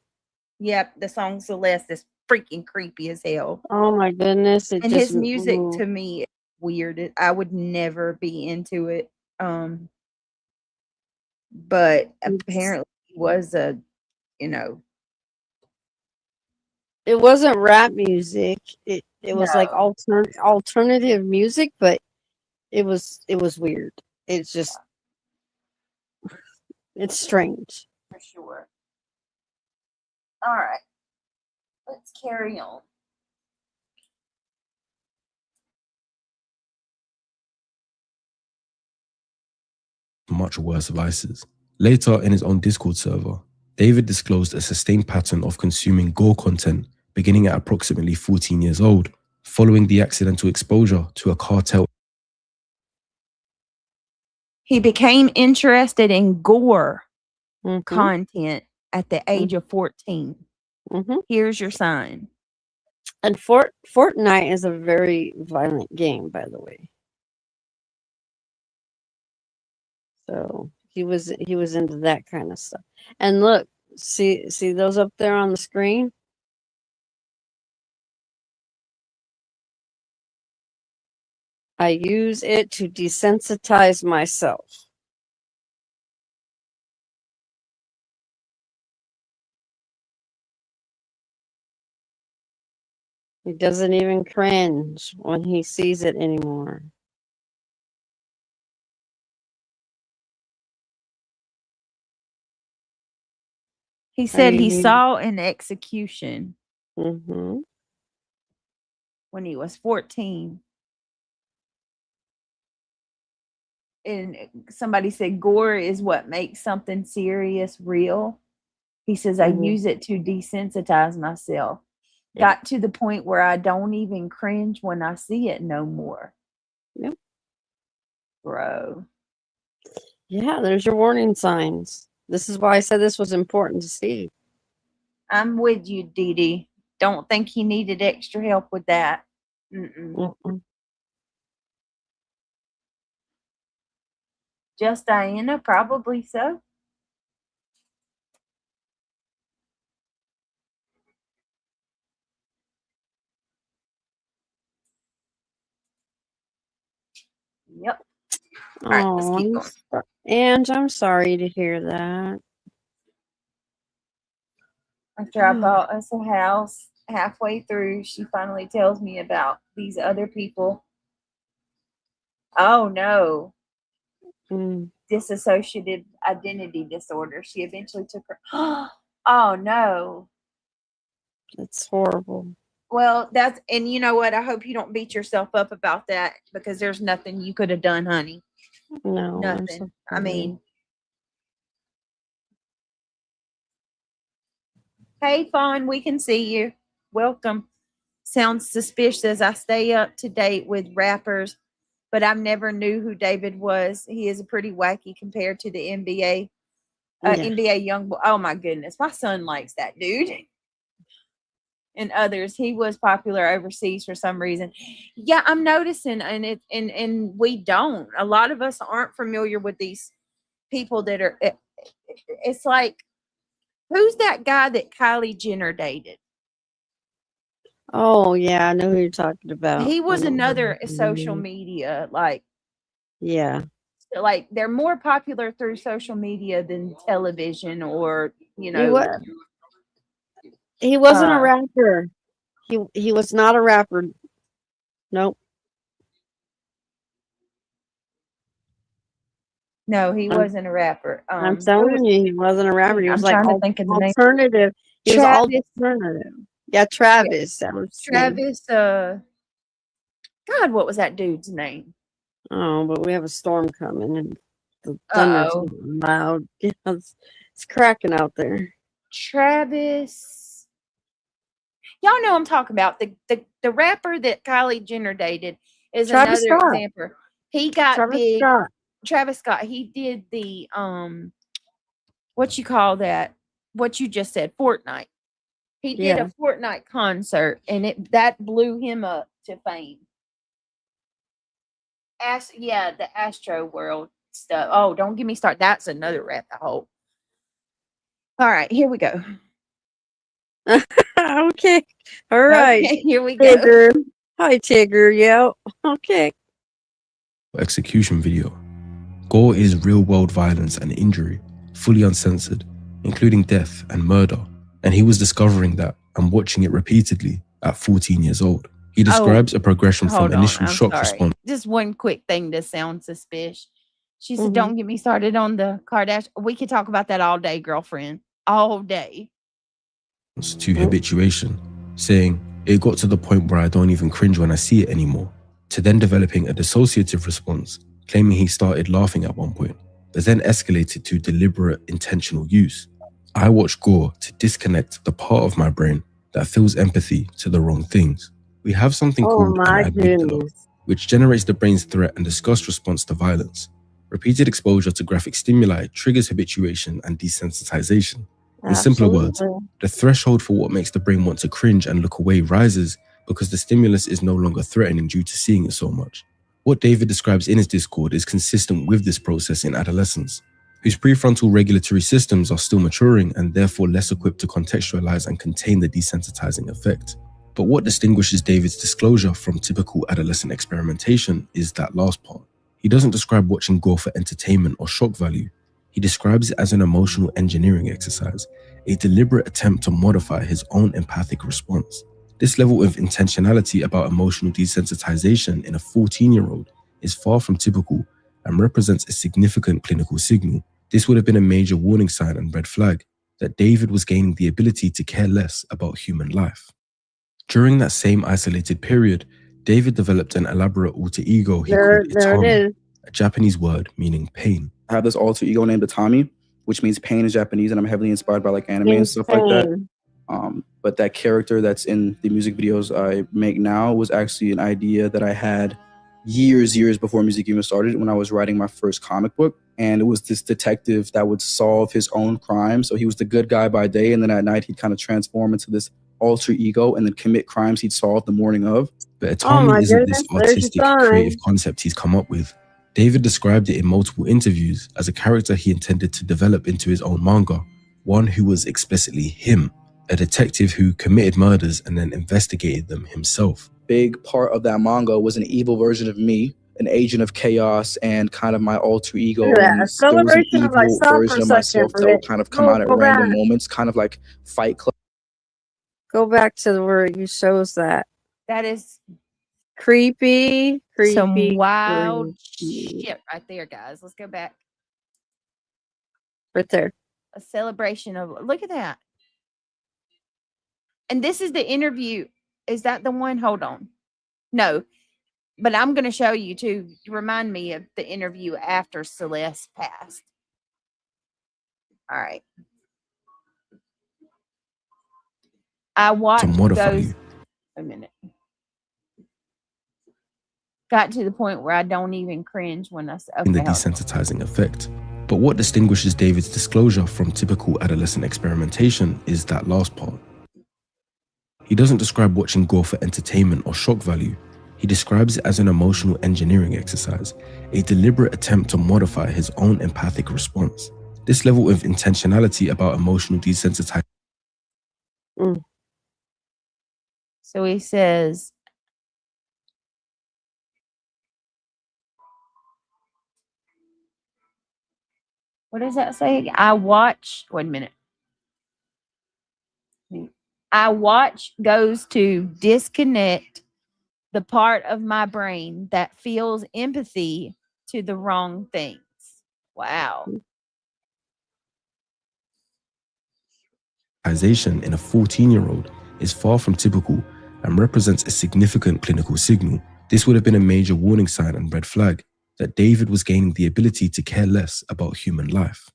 Yep, the song Celeste is freaking creepy as hell. Oh my goodness! And his music to me is weird. I would never be into it. But apparently he was a, it wasn't rap music. It was like No. alternative music, but it was weird. It's just it's strange. For sure. All right. Let's carry on. Much worse vices. Later, in his own Discord server, David disclosed a sustained pattern of consuming gore content beginning at approximately 14 years old, following the accidental exposure to a cartel. He became interested in gore Mhm. content at the age of 14. Mhm. Here's your sign. And Fortnite is a very violent game, by the way. So he was into that kind of stuff. And look, see those up there on the screen? I use it to desensitize myself. He doesn't even cringe when he sees it anymore. He said he you- saw an execution Mhm. when he was 14. And somebody said gore is what makes something serious real. He says, I Mhm. use it to desensitize myself. Yeah. Got to the point where I don't even cringe when I see it no more. Yep. Bro. Yeah, there's your warning signs. This is why I said this was important to see. I'm with you, Dee Dee. Don't think he needed extra help with that. Mm-mm. Just Diana, probably so. Yep. All right, let's keep going. And I'm sorry to hear that. After I bought us a house, halfway through, she finally tells me about these other people. Oh no. Mm. Dissociative identity disorder. She eventually took her. Oh no. It's horrible. Well, that's, and you know what? I hope you don't beat yourself up about that because there's nothing you could have done, honey. No. Nothing. I mean, hey, Fawn, we can see you. Welcome. Sounds suspicious. I stay up to date with rappers, but I never knew who David was. He is a pretty wacky compared to the NBA. NBA young boy. Oh my goodness. My son likes that dude. And others. He was popular overseas for some reason. Yeah, I'm noticing, and we don't. A lot of us aren't familiar with these people that are. It's like, who's that guy that Kylie Jenner dated? Oh yeah, I know who you're talking about. He was another social media, like they're more popular through social media than television or He wasn't a rapper. He was not a rapper. Nope. No, he wasn't a rapper. I'm telling you, he wasn't a rapper. He was I'm like trying to think of the name. alternative. He was alternative. Yeah, Travis. Yeah. That was Travis. God, what was that dude's name? Oh, but we have a storm coming and the thunder's loud. Yeah, it's cracking out there. Travis. Y'all know I'm talking about. The rapper that Kylie Jenner dated is Travis another Scott. example. He got Travis big. Scott. Travis Scott. He did the what you call that? What you just said, Fortnite. He did a Fortnite concert, and that blew him up to fame. The Astro World stuff. Oh, don't get me started. That's another rabbit hole. All right, here we go. Okay. All right. Okay, here we go. Tigger. Hi, Tigger. Yeah. Okay. Execution video. Gore is real-world violence and injury, fully uncensored, including death and murder, and he was discovering that and watching it repeatedly at 14 years old. He describes a progression from initial shock response. Just one quick thing to sound suspicious. She said, don't get me started on the Kardashian. We could talk about that all day, girlfriend. All day. To habituation, saying, it got to the point where I don't even cringe when I see it anymore, to then developing a dissociative response, claiming he started laughing at one point, but then escalated to deliberate intentional use. I watch Gore to disconnect the part of my brain that feels empathy to the wrong things. We have something called an amygdala, which generates the brain's threat and disgust response to violence. Repeated exposure to graphic stimuli triggers habituation and desensitization. In simpler words, the threshold for what makes the brain want to cringe and look away rises because the stimulus is no longer threatening due to seeing it so much. What David describes in his Discord is consistent with this process in adolescents, whose prefrontal regulatory systems are still maturing and therefore less equipped to contextualize and contain the desensitizing effect. But what distinguishes David's disclosure from typical adolescent experimentation is that last part. He doesn't describe watching Gore for entertainment or shock value. He describes it as an emotional engineering exercise, a deliberate attempt to modify his own empathic response. This level of intentionality about emotional desensitization in a 14-year-old is far from typical and represents a significant clinical signal. This would have been a major warning sign and red flag that David was gaining the ability to care less about human life. During that same isolated period, David developed an elaborate alter ego he called Itami, a Japanese word meaning pain. I have this alter ego named Itami, which means pain in Japanese, and I'm heavily inspired by like anime and stuff like that. But that character that's in the music videos I make now was actually an idea that I had years before music even started, when I was writing my first comic book. And it was this detective that would solve his own crimes. So he was the good guy by day, and then at night he'd kind of transform into this alter ego and then commit crimes he'd solved the morning of. But Itami isn't this artistic, creative concept he's come up with. David described it in multiple interviews as a character he intended to develop into his own manga, one who was explicitly him, a detective who committed murders and then investigated them himself. Big part of that manga was an evil version of me, an agent of chaos, and kind of my alter ego. Yeah, a celebration of myself version of myself that would kind of come out at random moments, kind of like Fight Club. Go back to where you shows that. That is creepy. Some wild shit right there, guys. Let's go back. Right there. A celebration of, look at that. And this is the interview. Is that the one? Hold on. No. But I'm going to show you to remind me of the interview after Celeste passed. All right. I watched those. A minute. Got to the point where I don't even cringe when I say, okay, in the desensitizing effect. But what distinguishes David's disclosure from typical adolescent experimentation is that last part. He doesn't describe watching Gore for entertainment or shock value. He describes it as an emotional engineering exercise, a deliberate attempt to modify his own empathic response. This level of intentionality about emotional desensitization. So he says, what does that say? I watch, wait a minute. I watch goes to disconnect the part of my brain that feels empathy to the wrong things. Wow. In a 14-year-old is far from typical and represents a significant clinical signal. This would have been a major warning sign and red flag that David was gaining the ability to care less about human life.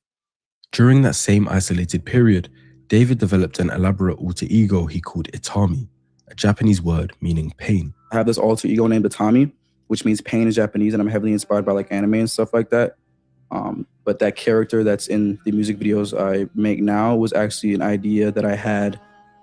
During that same isolated period, David developed an elaborate alter ego he called Itami, a Japanese word meaning pain. I have this alter ego named Itami, which means pain in Japanese, and I'm heavily inspired by like anime and stuff like that. But that character that's in the music videos I make now was actually an idea that I had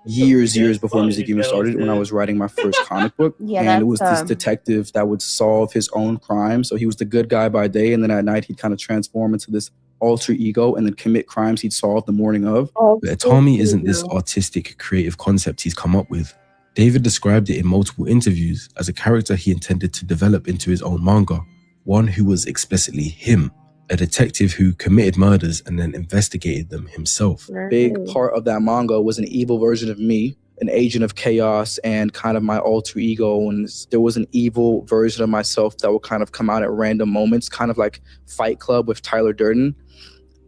years before music even started, when I was writing my first comic book. Yeah, And it was that's, this detective that would solve his own crime. So he was the good guy by day, and then at night he'd kind of transform into this alter ego and then commit crimes he'd solve the morning of. But Atami isn't this artistic, creative concept he's come up with. David described it in multiple interviews as a character he intended to develop into his own manga, one who was explicitly him, a detective who committed murders and then investigated them himself. Big part of that manga was an evil version of me, an agent of chaos and kind of my alter ego. And there was an evil version of myself that would kind of come out at random moments, kind of like Fight Club with Tyler Durden.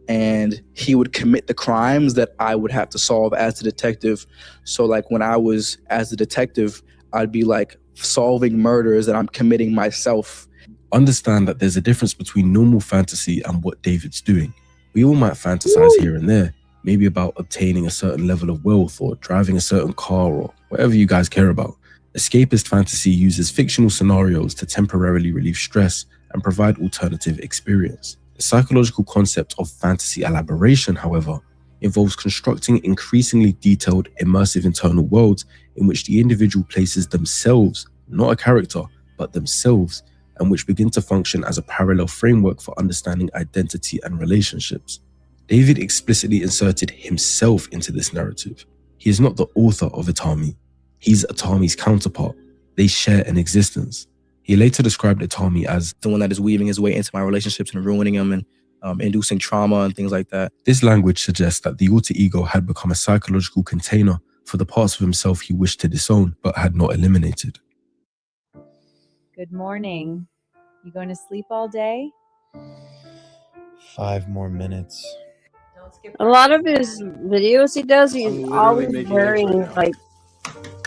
And he would commit the crimes that I would have to solve as the detective. So like when I was as the detective, I'd be like solving murders that I'm committing myself. Understand that there's a difference between normal fantasy and what David's doing. We all might fantasize here and there, maybe about obtaining a certain level of wealth or driving a certain car or whatever you guys care about. Escapist fantasy uses fictional scenarios to temporarily relieve stress and provide alternative experience. The psychological concept of fantasy elaboration, however, involves constructing increasingly detailed, immersive internal worlds in which the individual places themselves, not a character, but themselves, and which begin to function as a parallel framework for understanding identity and relationships. David explicitly inserted himself into this narrative. He is not the author of Atami. He's Atami's counterpart. They share an existence. He later described Atami as The one that is weaving his way into my relationships and ruining them and inducing trauma and things like that. This language suggests that the alter ego had become a psychological container for the parts of himself he wished to disown but had not eliminated. Good morning. You going to sleep all day? 5 more minutes. Don't skip A lot of his videos he does, he's I'm literally always making wearing eggs right now. like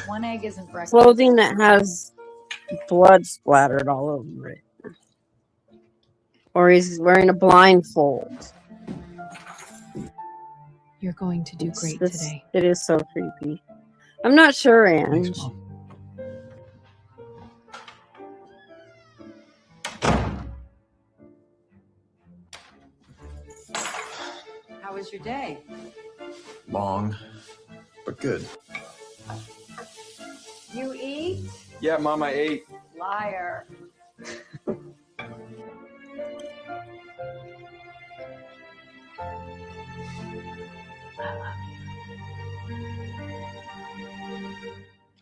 one egg isn't breakfast. clothing that has blood splattered all over it. Or he's wearing a blindfold. You're going to do great This- today. It is so creepy. I'm not sure, Thanks, Ange. Mom. How was your day? Long, but good. You eat? Yeah, Mom, I ate. Liar.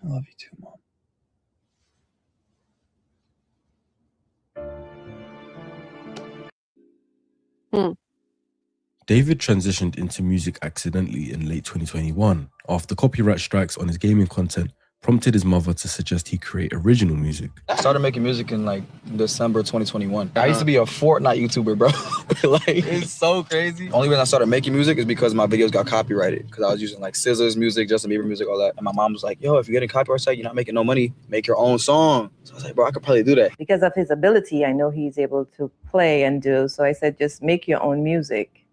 I love you too, Mom. David transitioned into music accidentally in late 2021 after copyright strikes on his gaming content prompted his mother to suggest he create original music. I started making music in like December 2021. I used to be a Fortnite YouTuber, bro. Like, it's so crazy. Only reason I started making music is because my videos got copyrighted. Because I was using like Scissors music, Justin Bieber music, all that. And my mom was like, yo, if you're getting copyright strike, you're not making no money, make your own song. So I was like, bro, I could probably do that. Because of his ability, I know he's able to play and do. So I said, just make your own music.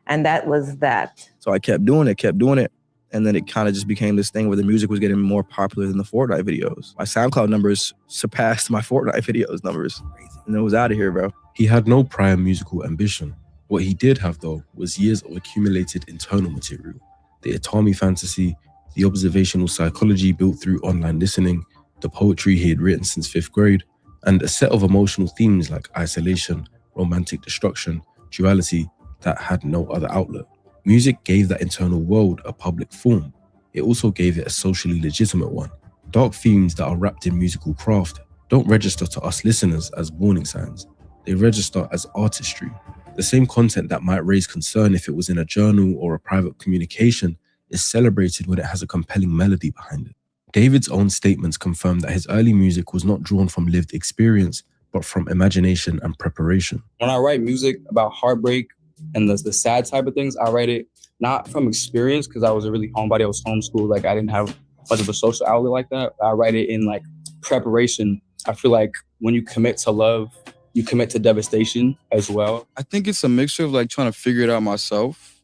And that was that. So I kept doing it. And then it kind of just became this thing where the music was getting more popular than the Fortnite videos. My SoundCloud numbers surpassed my Fortnite videos numbers. And it was out of here, bro. He had no prior musical ambition. What he did have, though, was years of accumulated internal material. The Atami fantasy, the observational psychology built through online listening, the poetry he had written since 5th grade, and a set of emotional themes like isolation, romantic destruction, duality that had no other outlet. Music gave that internal world a public form. It also gave it a socially legitimate one. Dark themes that are wrapped in musical craft don't register to us listeners as warning signs. They register as artistry. The same content that might raise concern if it was in a journal or a private communication is celebrated when it has a compelling melody behind it. David's own statements confirm that his early music was not drawn from lived experience, but from imagination and preparation. When I write music about heartbreak and the sad type of things, I write it not from experience because I was a really homebody. I was homeschooled. Like I didn't have much of a social outlet like that. I write it in like preparation. I feel like when you commit to love, you commit to devastation as well. I think it's a mixture of like trying to figure it out myself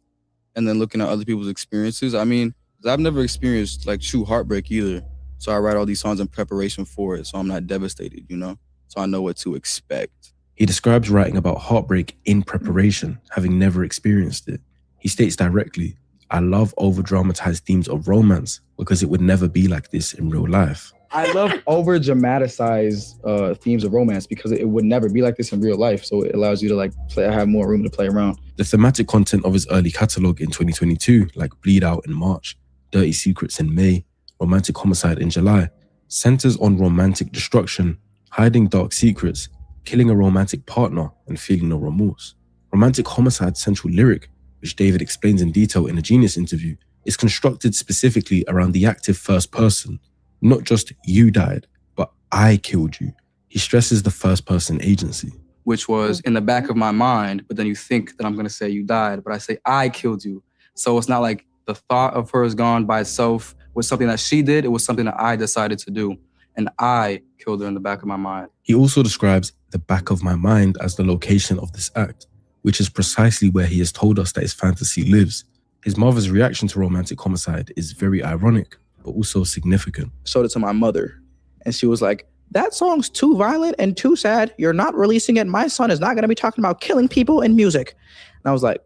and then looking at other people's experiences. I mean, I've never experienced like true heartbreak either. So I write all these songs in preparation for it. So I'm not devastated, you know? So I know what to expect. He describes writing about heartbreak in preparation, having never experienced it. He states directly, I love over-dramatized themes of romance because it would never be like this in real life. I love over dramatized themes of romance because it would never be like this in real life. So it allows you to like have more room to play around. The thematic content of his early catalog in 2022, like Bleed Out in March, Dirty Secrets in May, Romantic Homicide in July, centers on romantic destruction, hiding dark secrets, killing a romantic partner, and feeling no remorse. Romantic Homicide's central lyric, which David explains in detail in a Genius interview, is constructed specifically around the active first person. Not just you died, but I killed you. He stresses the first person agency. Which was in the back of my mind, but then you think that I'm gonna say you died, but I say I killed you. So it's not like the thought of her is gone by itself was something that she did, it was something that I decided to do. And I killed her in the back of my mind. He also describes the back of my mind as the location of this act, which is precisely where he has told us that his fantasy lives. His mother's reaction to Romantic Homicide is very ironic, but also significant. Showed it to my mother, and she was like, that song's too violent and too sad. You're not releasing it. My son is not gonna be talking about killing people in music. And I was like,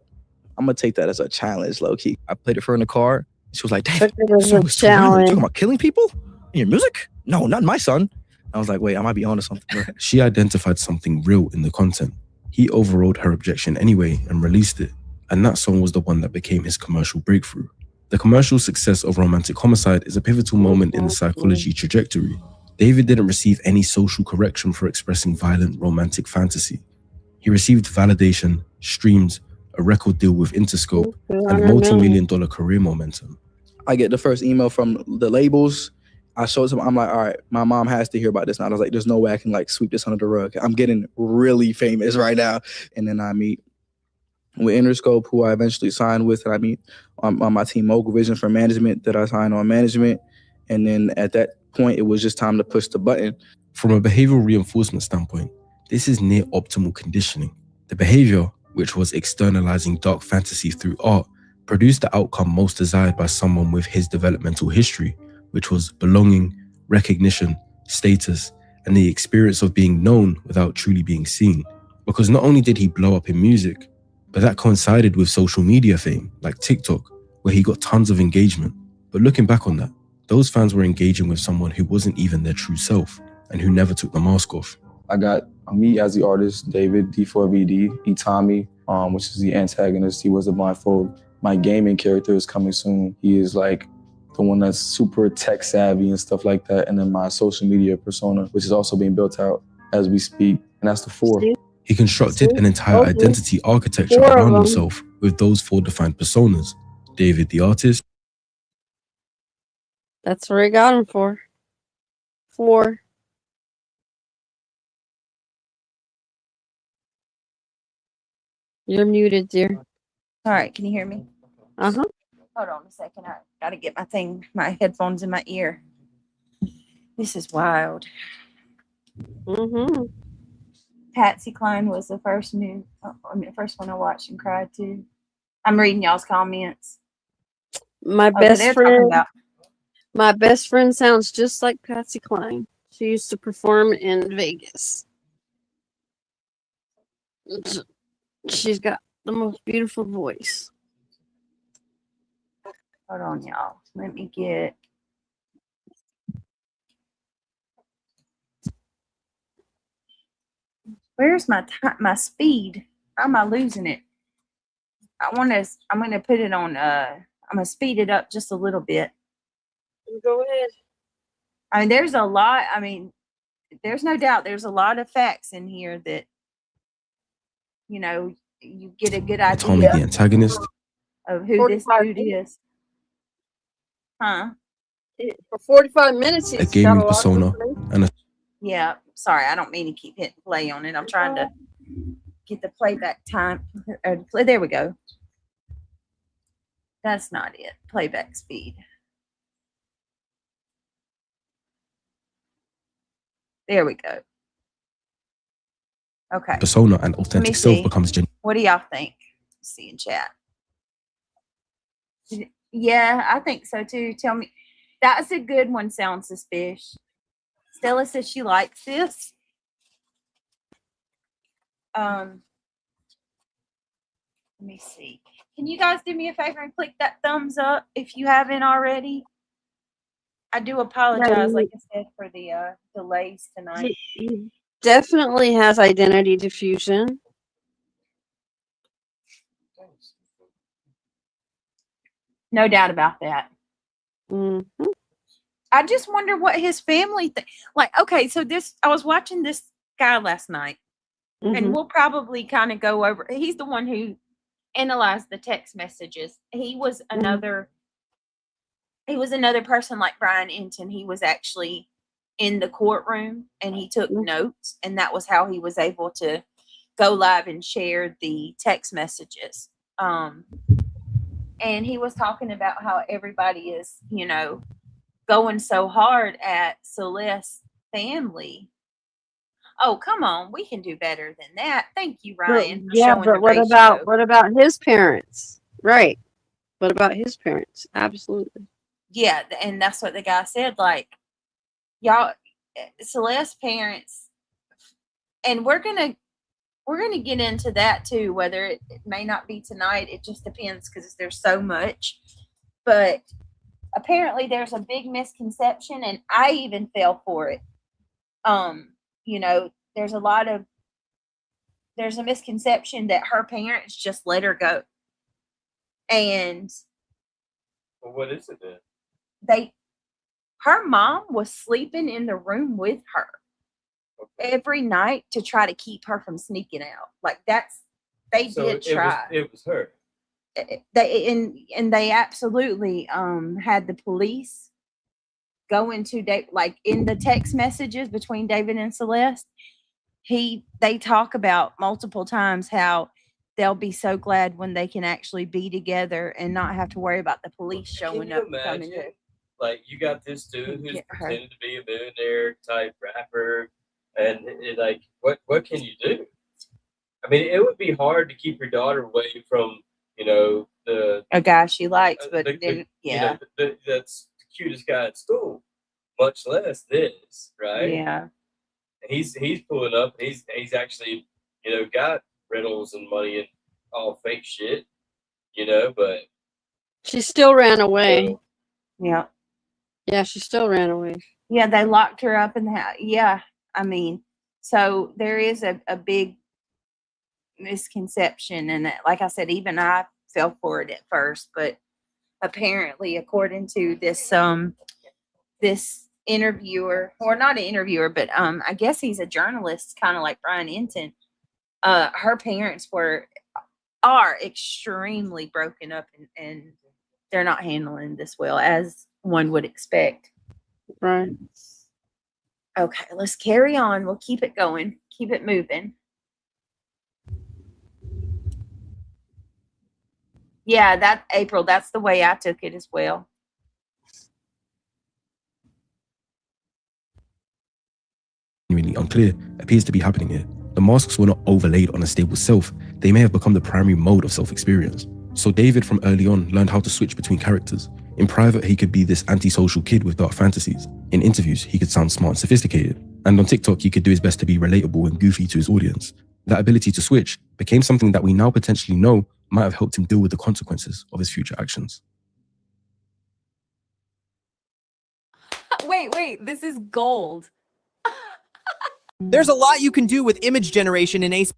I'm gonna take that as a challenge, low key. I played it for her in the car. She was like, Dave, this song is too violent. Talking about killing people in your music? No, not my son. I was like, wait, I might be onto something. She identified something real in the content. He overrode her objection anyway and released it. And that song was the one that became his commercial breakthrough. The commercial success of Romantic Homicide is a pivotal moment in the psychology trajectory. David didn't receive any social correction for expressing violent romantic fantasy. He received validation, streams, a record deal with Interscope, and multi-million-dollar career momentum. I get the first email from the labels. I showed them, I'm like, all right, my mom has to hear about this now. I was like, there's no way I can like sweep this under the rug. I'm getting really famous right now. And then I meet with Interscope, who I eventually signed with, and I meet on my team Mogul Vision for management that I signed on management. And then at that point, it was just time to push the button. From a behavioral reinforcement standpoint, this is near optimal conditioning. The behavior, which was externalizing dark fantasy through art, produced the outcome most desired by someone with his developmental history, which was belonging, recognition, status, and the experience of being known without truly being seen. Because not only did he blow up in music, but that coincided with social media fame, like TikTok, where he got tons of engagement. But looking back on that, those fans were engaging with someone who wasn't even their true self and who never took the mask off. I got me as the artist, David, D4vd, Itami, which is the antagonist. He was the blindfold. My gaming character is coming soon. He is like the one that's super tech savvy and stuff like that. And then my social media persona, which is also being built out as we speak. And that's the 4. He constructed an entire identity architecture around himself with those 4 defined personas. David the artist. That's where he got him for. 4. You're muted, dear. All right, can you hear me? Uh-huh. Hold on a second. I gotta get my headphones in my ear. This is wild. Mm-hmm. Patsy Cline was the first the first one I watched and cried to. I'm reading y'all's comments. My best friend sounds just like Patsy Cline. She used to perform in Vegas. She's got the most beautiful voice. Hold on, y'all. Let me get. Where's my my speed? How am I losing it? I'm gonna put it on. I'm gonna speed it up just a little bit. Go ahead. I mean, there's a lot. I mean, there's no doubt. There's a lot of facts in here that, you know, you get a good idea. Tommy, the antagonist, of who this dude is. Huh? For 45 minutes, a gaming persona, and a yeah. Sorry, I don't mean to keep hitting play on it. I'm trying to get the playback time. There we go. That's not it. Playback speed. There we go. Okay. persona and authentic self becomes genuine. What do y'all think? Let's see in chat. Yeah, I think so too. Tell me. That's a good one. Sounds suspicious. Stella says she likes this. Let me see. Can you guys do me a favor and click that thumbs up if you haven't already? I do apologize, like I said, for the delays tonight. He definitely has identity diffusion. No doubt about that. Mm-hmm. I just wonder what his family like. Okay, so I was watching this guy last night, and we'll probably kind of go over. He's the one who analyzed the text messages. He was another person like Brian Enton. He was actually in the courtroom and he took notes, and that was how he was able to go live and share the text messages. And he was talking about how everybody is, going so hard at Celeste's family. Oh, come on, we can do better than that. Thank you, Ryan. But what about his parents? Right. What about his parents? Absolutely. Yeah, and that's what the guy said. Like, y'all, Celeste's parents, and we're gonna get into that too. Whether it may not be tonight, it just depends because there's so much. But apparently, there's a big misconception, and I even fell for it. There's a misconception that her parents just let her go. And well, what is it then? Her mom was sleeping in the room with her every night to try to keep her from sneaking out. Like they did try. It was her. They absolutely had the police go into in the text messages between David and Celeste. They talk about multiple times how they'll be so glad when they can actually be together and not have to worry about the police showing up. Like, you got this dude who's pretending to be a millionaire type rapper, and like, what can you do? I mean, it would be hard to keep your daughter away from, a guy she likes, but that's the cutest guy at school, much less this, right? Yeah. And he's pulling up. He's actually, got riddles and money and all fake shit, but she still ran away. Yeah. Yeah, she still ran away. Yeah, they locked her up in the house. Yeah, I mean, so there is a big misconception, and like I said, even I fell for it at first, but apparently, according to this interviewer, or not an interviewer, but I guess he's a journalist, kind of like Brian Enton. Her parents are extremely broken up, and they're not handling this well, as one would expect. Right. Okay, let's carry on. We'll keep it going. Keep it moving. Yeah, April, that's the way I took it as well. Really unclear appears to be happening here. The masks were not overlaid on a stable self. They may have become the primary mode of self-experience. So David from early on learned how to switch between characters. In private, he could be this antisocial kid with dark fantasies. In interviews, he could sound smart and sophisticated. And on TikTok, he could do his best to be relatable and goofy to his audience. That ability to switch became something that we now potentially know might have helped him deal with the consequences of his future actions. Wait, this is gold. There's a lot you can do with image generation in ACE.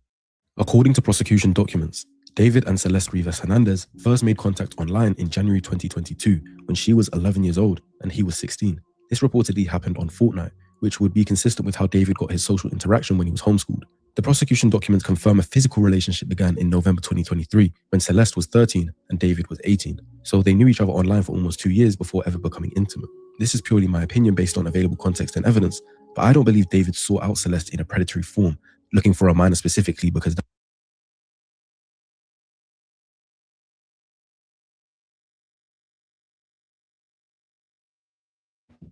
According to prosecution documents, David and Celeste Rivas Hernandez first made contact online in January 2022 when she was 11 years old and he was 16. This reportedly happened on Fortnite, which would be consistent with how David got his social interaction when he was homeschooled. The prosecution documents confirm a physical relationship began in November 2023 when Celeste was 13 and David was 18. So they knew each other online for almost 2 years before ever becoming intimate. This is purely my opinion based on available context and evidence, but I don't believe David sought out Celeste in a predatory form, looking for a minor specifically because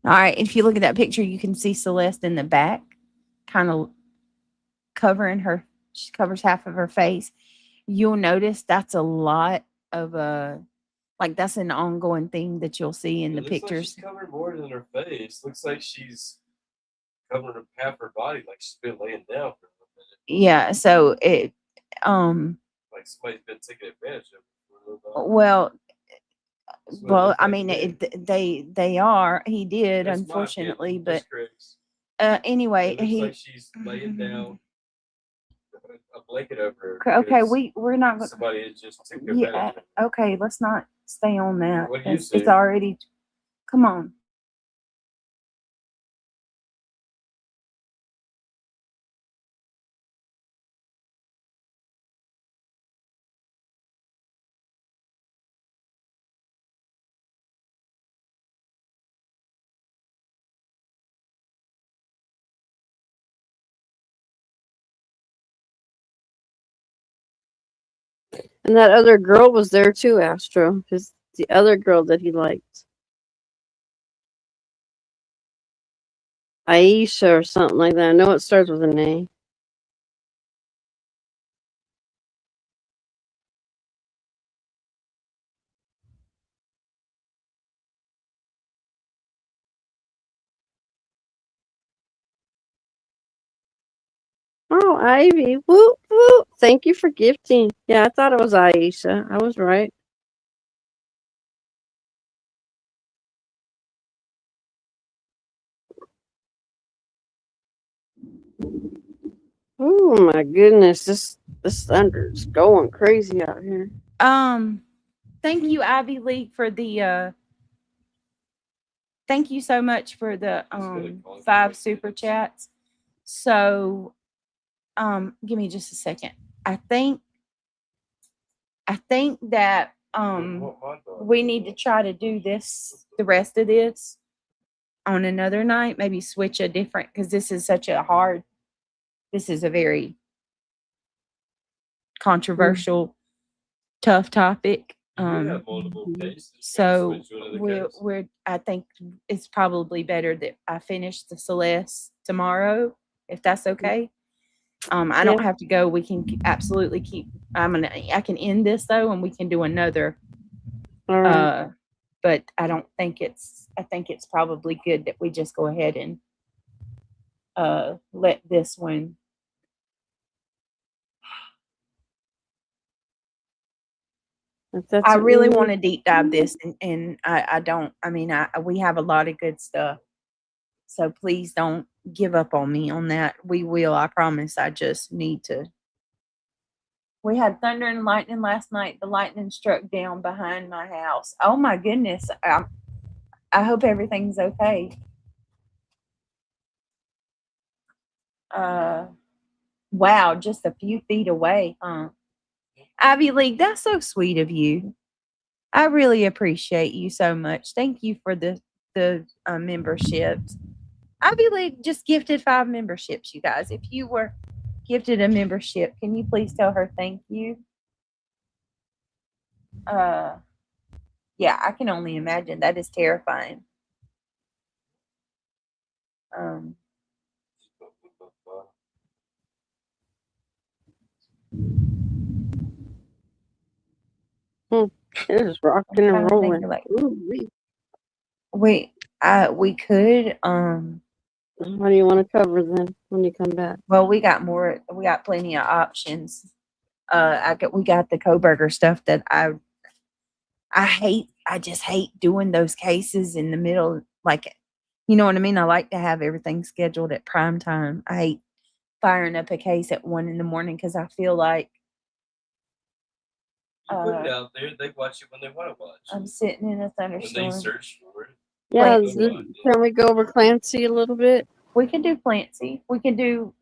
All right, if you look at that picture, you can see Celeste in the back, kind of covering her. She covers half of her face. You'll notice that's a lot of that's an ongoing thing that you'll see in the pictures. Like she's covering more than her face. Looks like she's covering half her body, like she's been laying down for a minute. Yeah, so it like like somebody's been taking advantage of it. Well, That's what it looks I like mean, to me. they are. He did, That's my opinion. unfortunately, That's but Chris. anyway, It looks he. like she's laying down a blanket over her. Okay, because we're not gonna. Somebody has just took Yeah. advantage of it. Okay, let's not stay on that. What do you It's see? already. Come on. And that other girl was there too, Astro. The other girl that he liked. Aisha or something like that. I know it starts with an A. Oh, Ivy. Whoop, whoop. Thank you for gifting. Yeah, I thought it was Aisha. I was right. Oh my goodness, this thunder's going crazy out here. Thank you, Ivy League, for the thank you so much for the 5 super chats. So give me just a second. I think that we need to try to do the rest of this on another night, maybe switch a different, because this is a very controversial, tough topic. So I think it's probably better that I finish the Celeste tomorrow, if that's okay. I don't have to go. We can absolutely keep. I can end this though, and we can do another. But I don't think it's. I think it's probably good that we just go ahead and let this one. I really want to deep dive this, and I don't. I mean, we have a lot of good stuff, so please don't give up on me on that. We will. I promise. I just need to. We had thunder and lightning last night. The lightning struck down behind my house. Oh my goodness! I hope everything's okay. Wow, just a few feet away, huh? Ivy League, that's so sweet of you. I really appreciate you so much. Thank you for the memberships. Ivy League just gifted 5 memberships, you guys. If you were gifted a membership, can you please tell her thank you? Yeah, I can only imagine. That is terrifying. It is rocking and rolling. We could. What do you want to cover then when you come back? Well, we got plenty of options. We got the Coburger stuff that I hate. I just hate doing those cases in the middle. Like, you know what I mean? I like to have everything scheduled at prime time. I hate firing up a case at 1 a.m. because I feel like you put it out there, they watch it when they want to watch. I'm sitting in a thunderstorm. When they search for it. Yeah, can we go over Clancy a little bit? We can do Clancy. We can do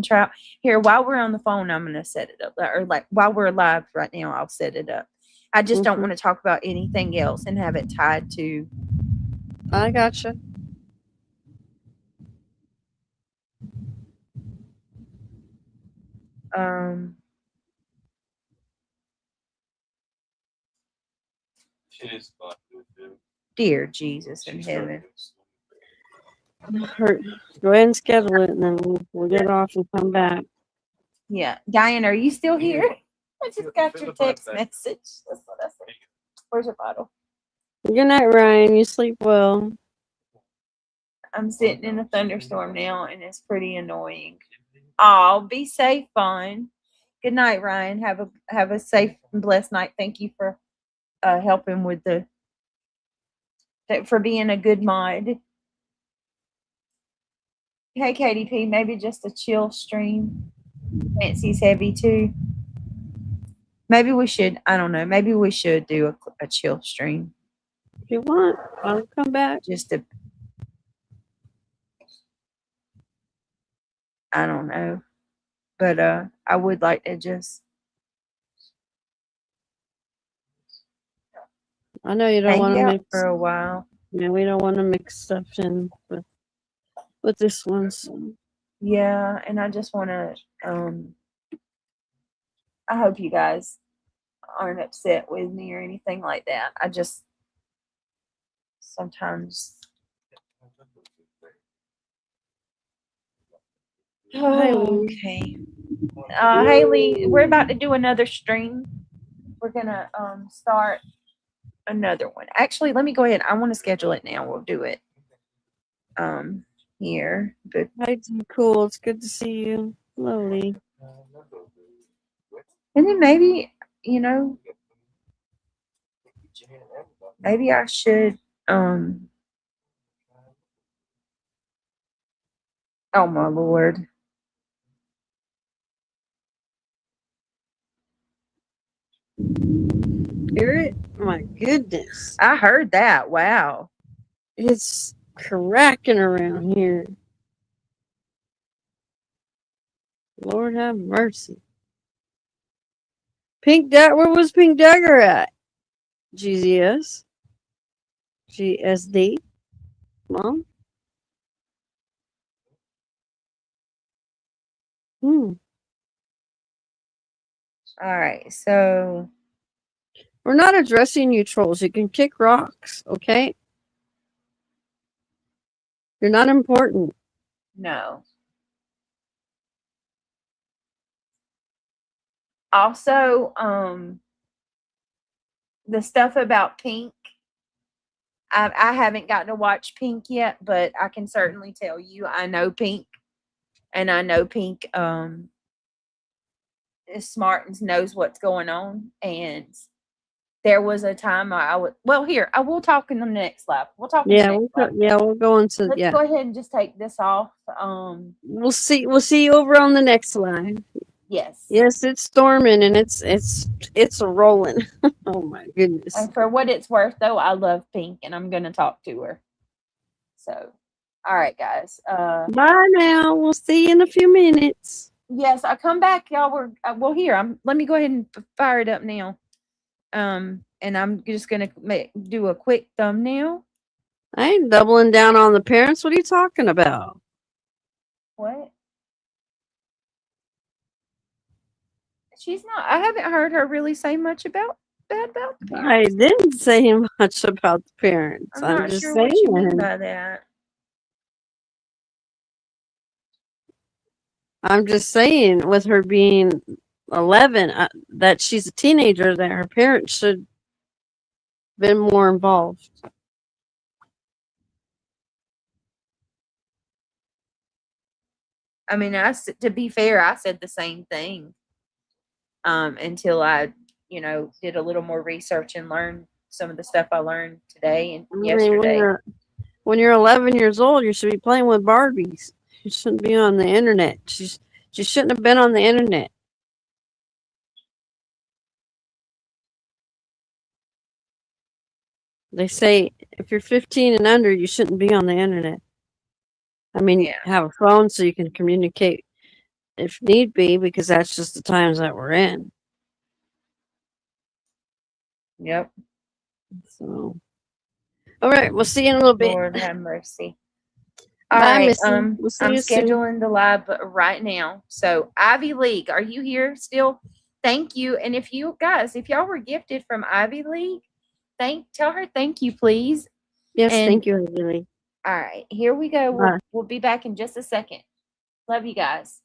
trial. Here, while we're on the phone, I'm gonna set it up. Or like while we're live right now, I'll set it up. I just don't want to talk about anything else and have it tied to. I gotcha. Dear Jesus in heaven. Go ahead and schedule it, and then we'll get off and come back. Yeah, Diane, are you still here? I just got your text message. That's what I said. Where's your bottle? Good night, Ryan. You sleep well. I'm sitting in a thunderstorm now, and it's pretty annoying. Oh, be safe, Fawn. Good night, Ryan. Have a safe and blessed night. Thank you for helping with for being a good mod. Hey, KDP, maybe just a chill stream. Fancy's heavy too. Maybe we should. I don't know. Maybe we should do a chill stream. If you want, I'll come back. Just a. I don't know, but I would like to just. I know you don't hang want to out mix for a while. Yeah, we don't want to mix stuff in with this one. So. Yeah, and I just want to. I hope you guys aren't upset with me or anything like that. I just sometimes. Oh, okay. Haley, we're about to do another stream. We're gonna start another one. Actually, let me go ahead. I want to schedule it now. We'll do it here. But Hi, cool. It's good to see you. Lovely. and then maybe, maybe I should oh my Lord. Hear it? My goodness. I heard that. Wow. It's cracking around here. Lord have mercy. Where was Pink Dagger at? GZS? GSD? Mom? All right, so we're not addressing you trolls. You can kick rocks, okay? You're not important. No. Also, the stuff about Pink, I haven't gotten to watch Pink yet, but I can certainly tell you I know Pink, and I know Pink is smart and knows what's going on. And there was a time I would. Well, here I will talk in the next live. We'll talk. Yeah, we'll go into. Let's go ahead and just take this off. We'll see you over on the next live. Yes. Yes, it's storming and it's a rolling. Oh my goodness. And for what it's worth, though, I love Pink, and I'm gonna talk to her. So, all right, guys. Bye now. We'll see you in a few minutes. Yes, I come back, y'all. Well, here. Let me go ahead and fire it up now. And I'm just gonna do a quick thumbnail. I ain't doubling down on the parents. What are you talking about? What? She's not. I haven't heard her really say much about the parents. I didn't say much about the parents. I'm not just sure saying. what you mean by that. I'm just saying, with her being 11, that she's a teenager, that her parents should have been more involved. I mean, to be fair, I said the same thing. Until I, did a little more research and learned some of the stuff I learned today and yesterday. When you're 11 years old, you should be playing with Barbies. You shouldn't be on the internet. She shouldn't have been on the internet. They say if you're 15 and under, you shouldn't be on the internet. I mean, have a phone so you can communicate if need be, because that's just the times that we're in. Yep. So, all right, we'll see you in a little bit. Lord have mercy. All Bye, right, Missy. I'm We'll see you scheduling the live right now. So Ivy League, are you here still? Thank you. And if y'all were gifted from Ivy League, tell her thank you, please. Yes, thank you, Ivy League. All right, here we go. We'll be back in just a second. Love you guys.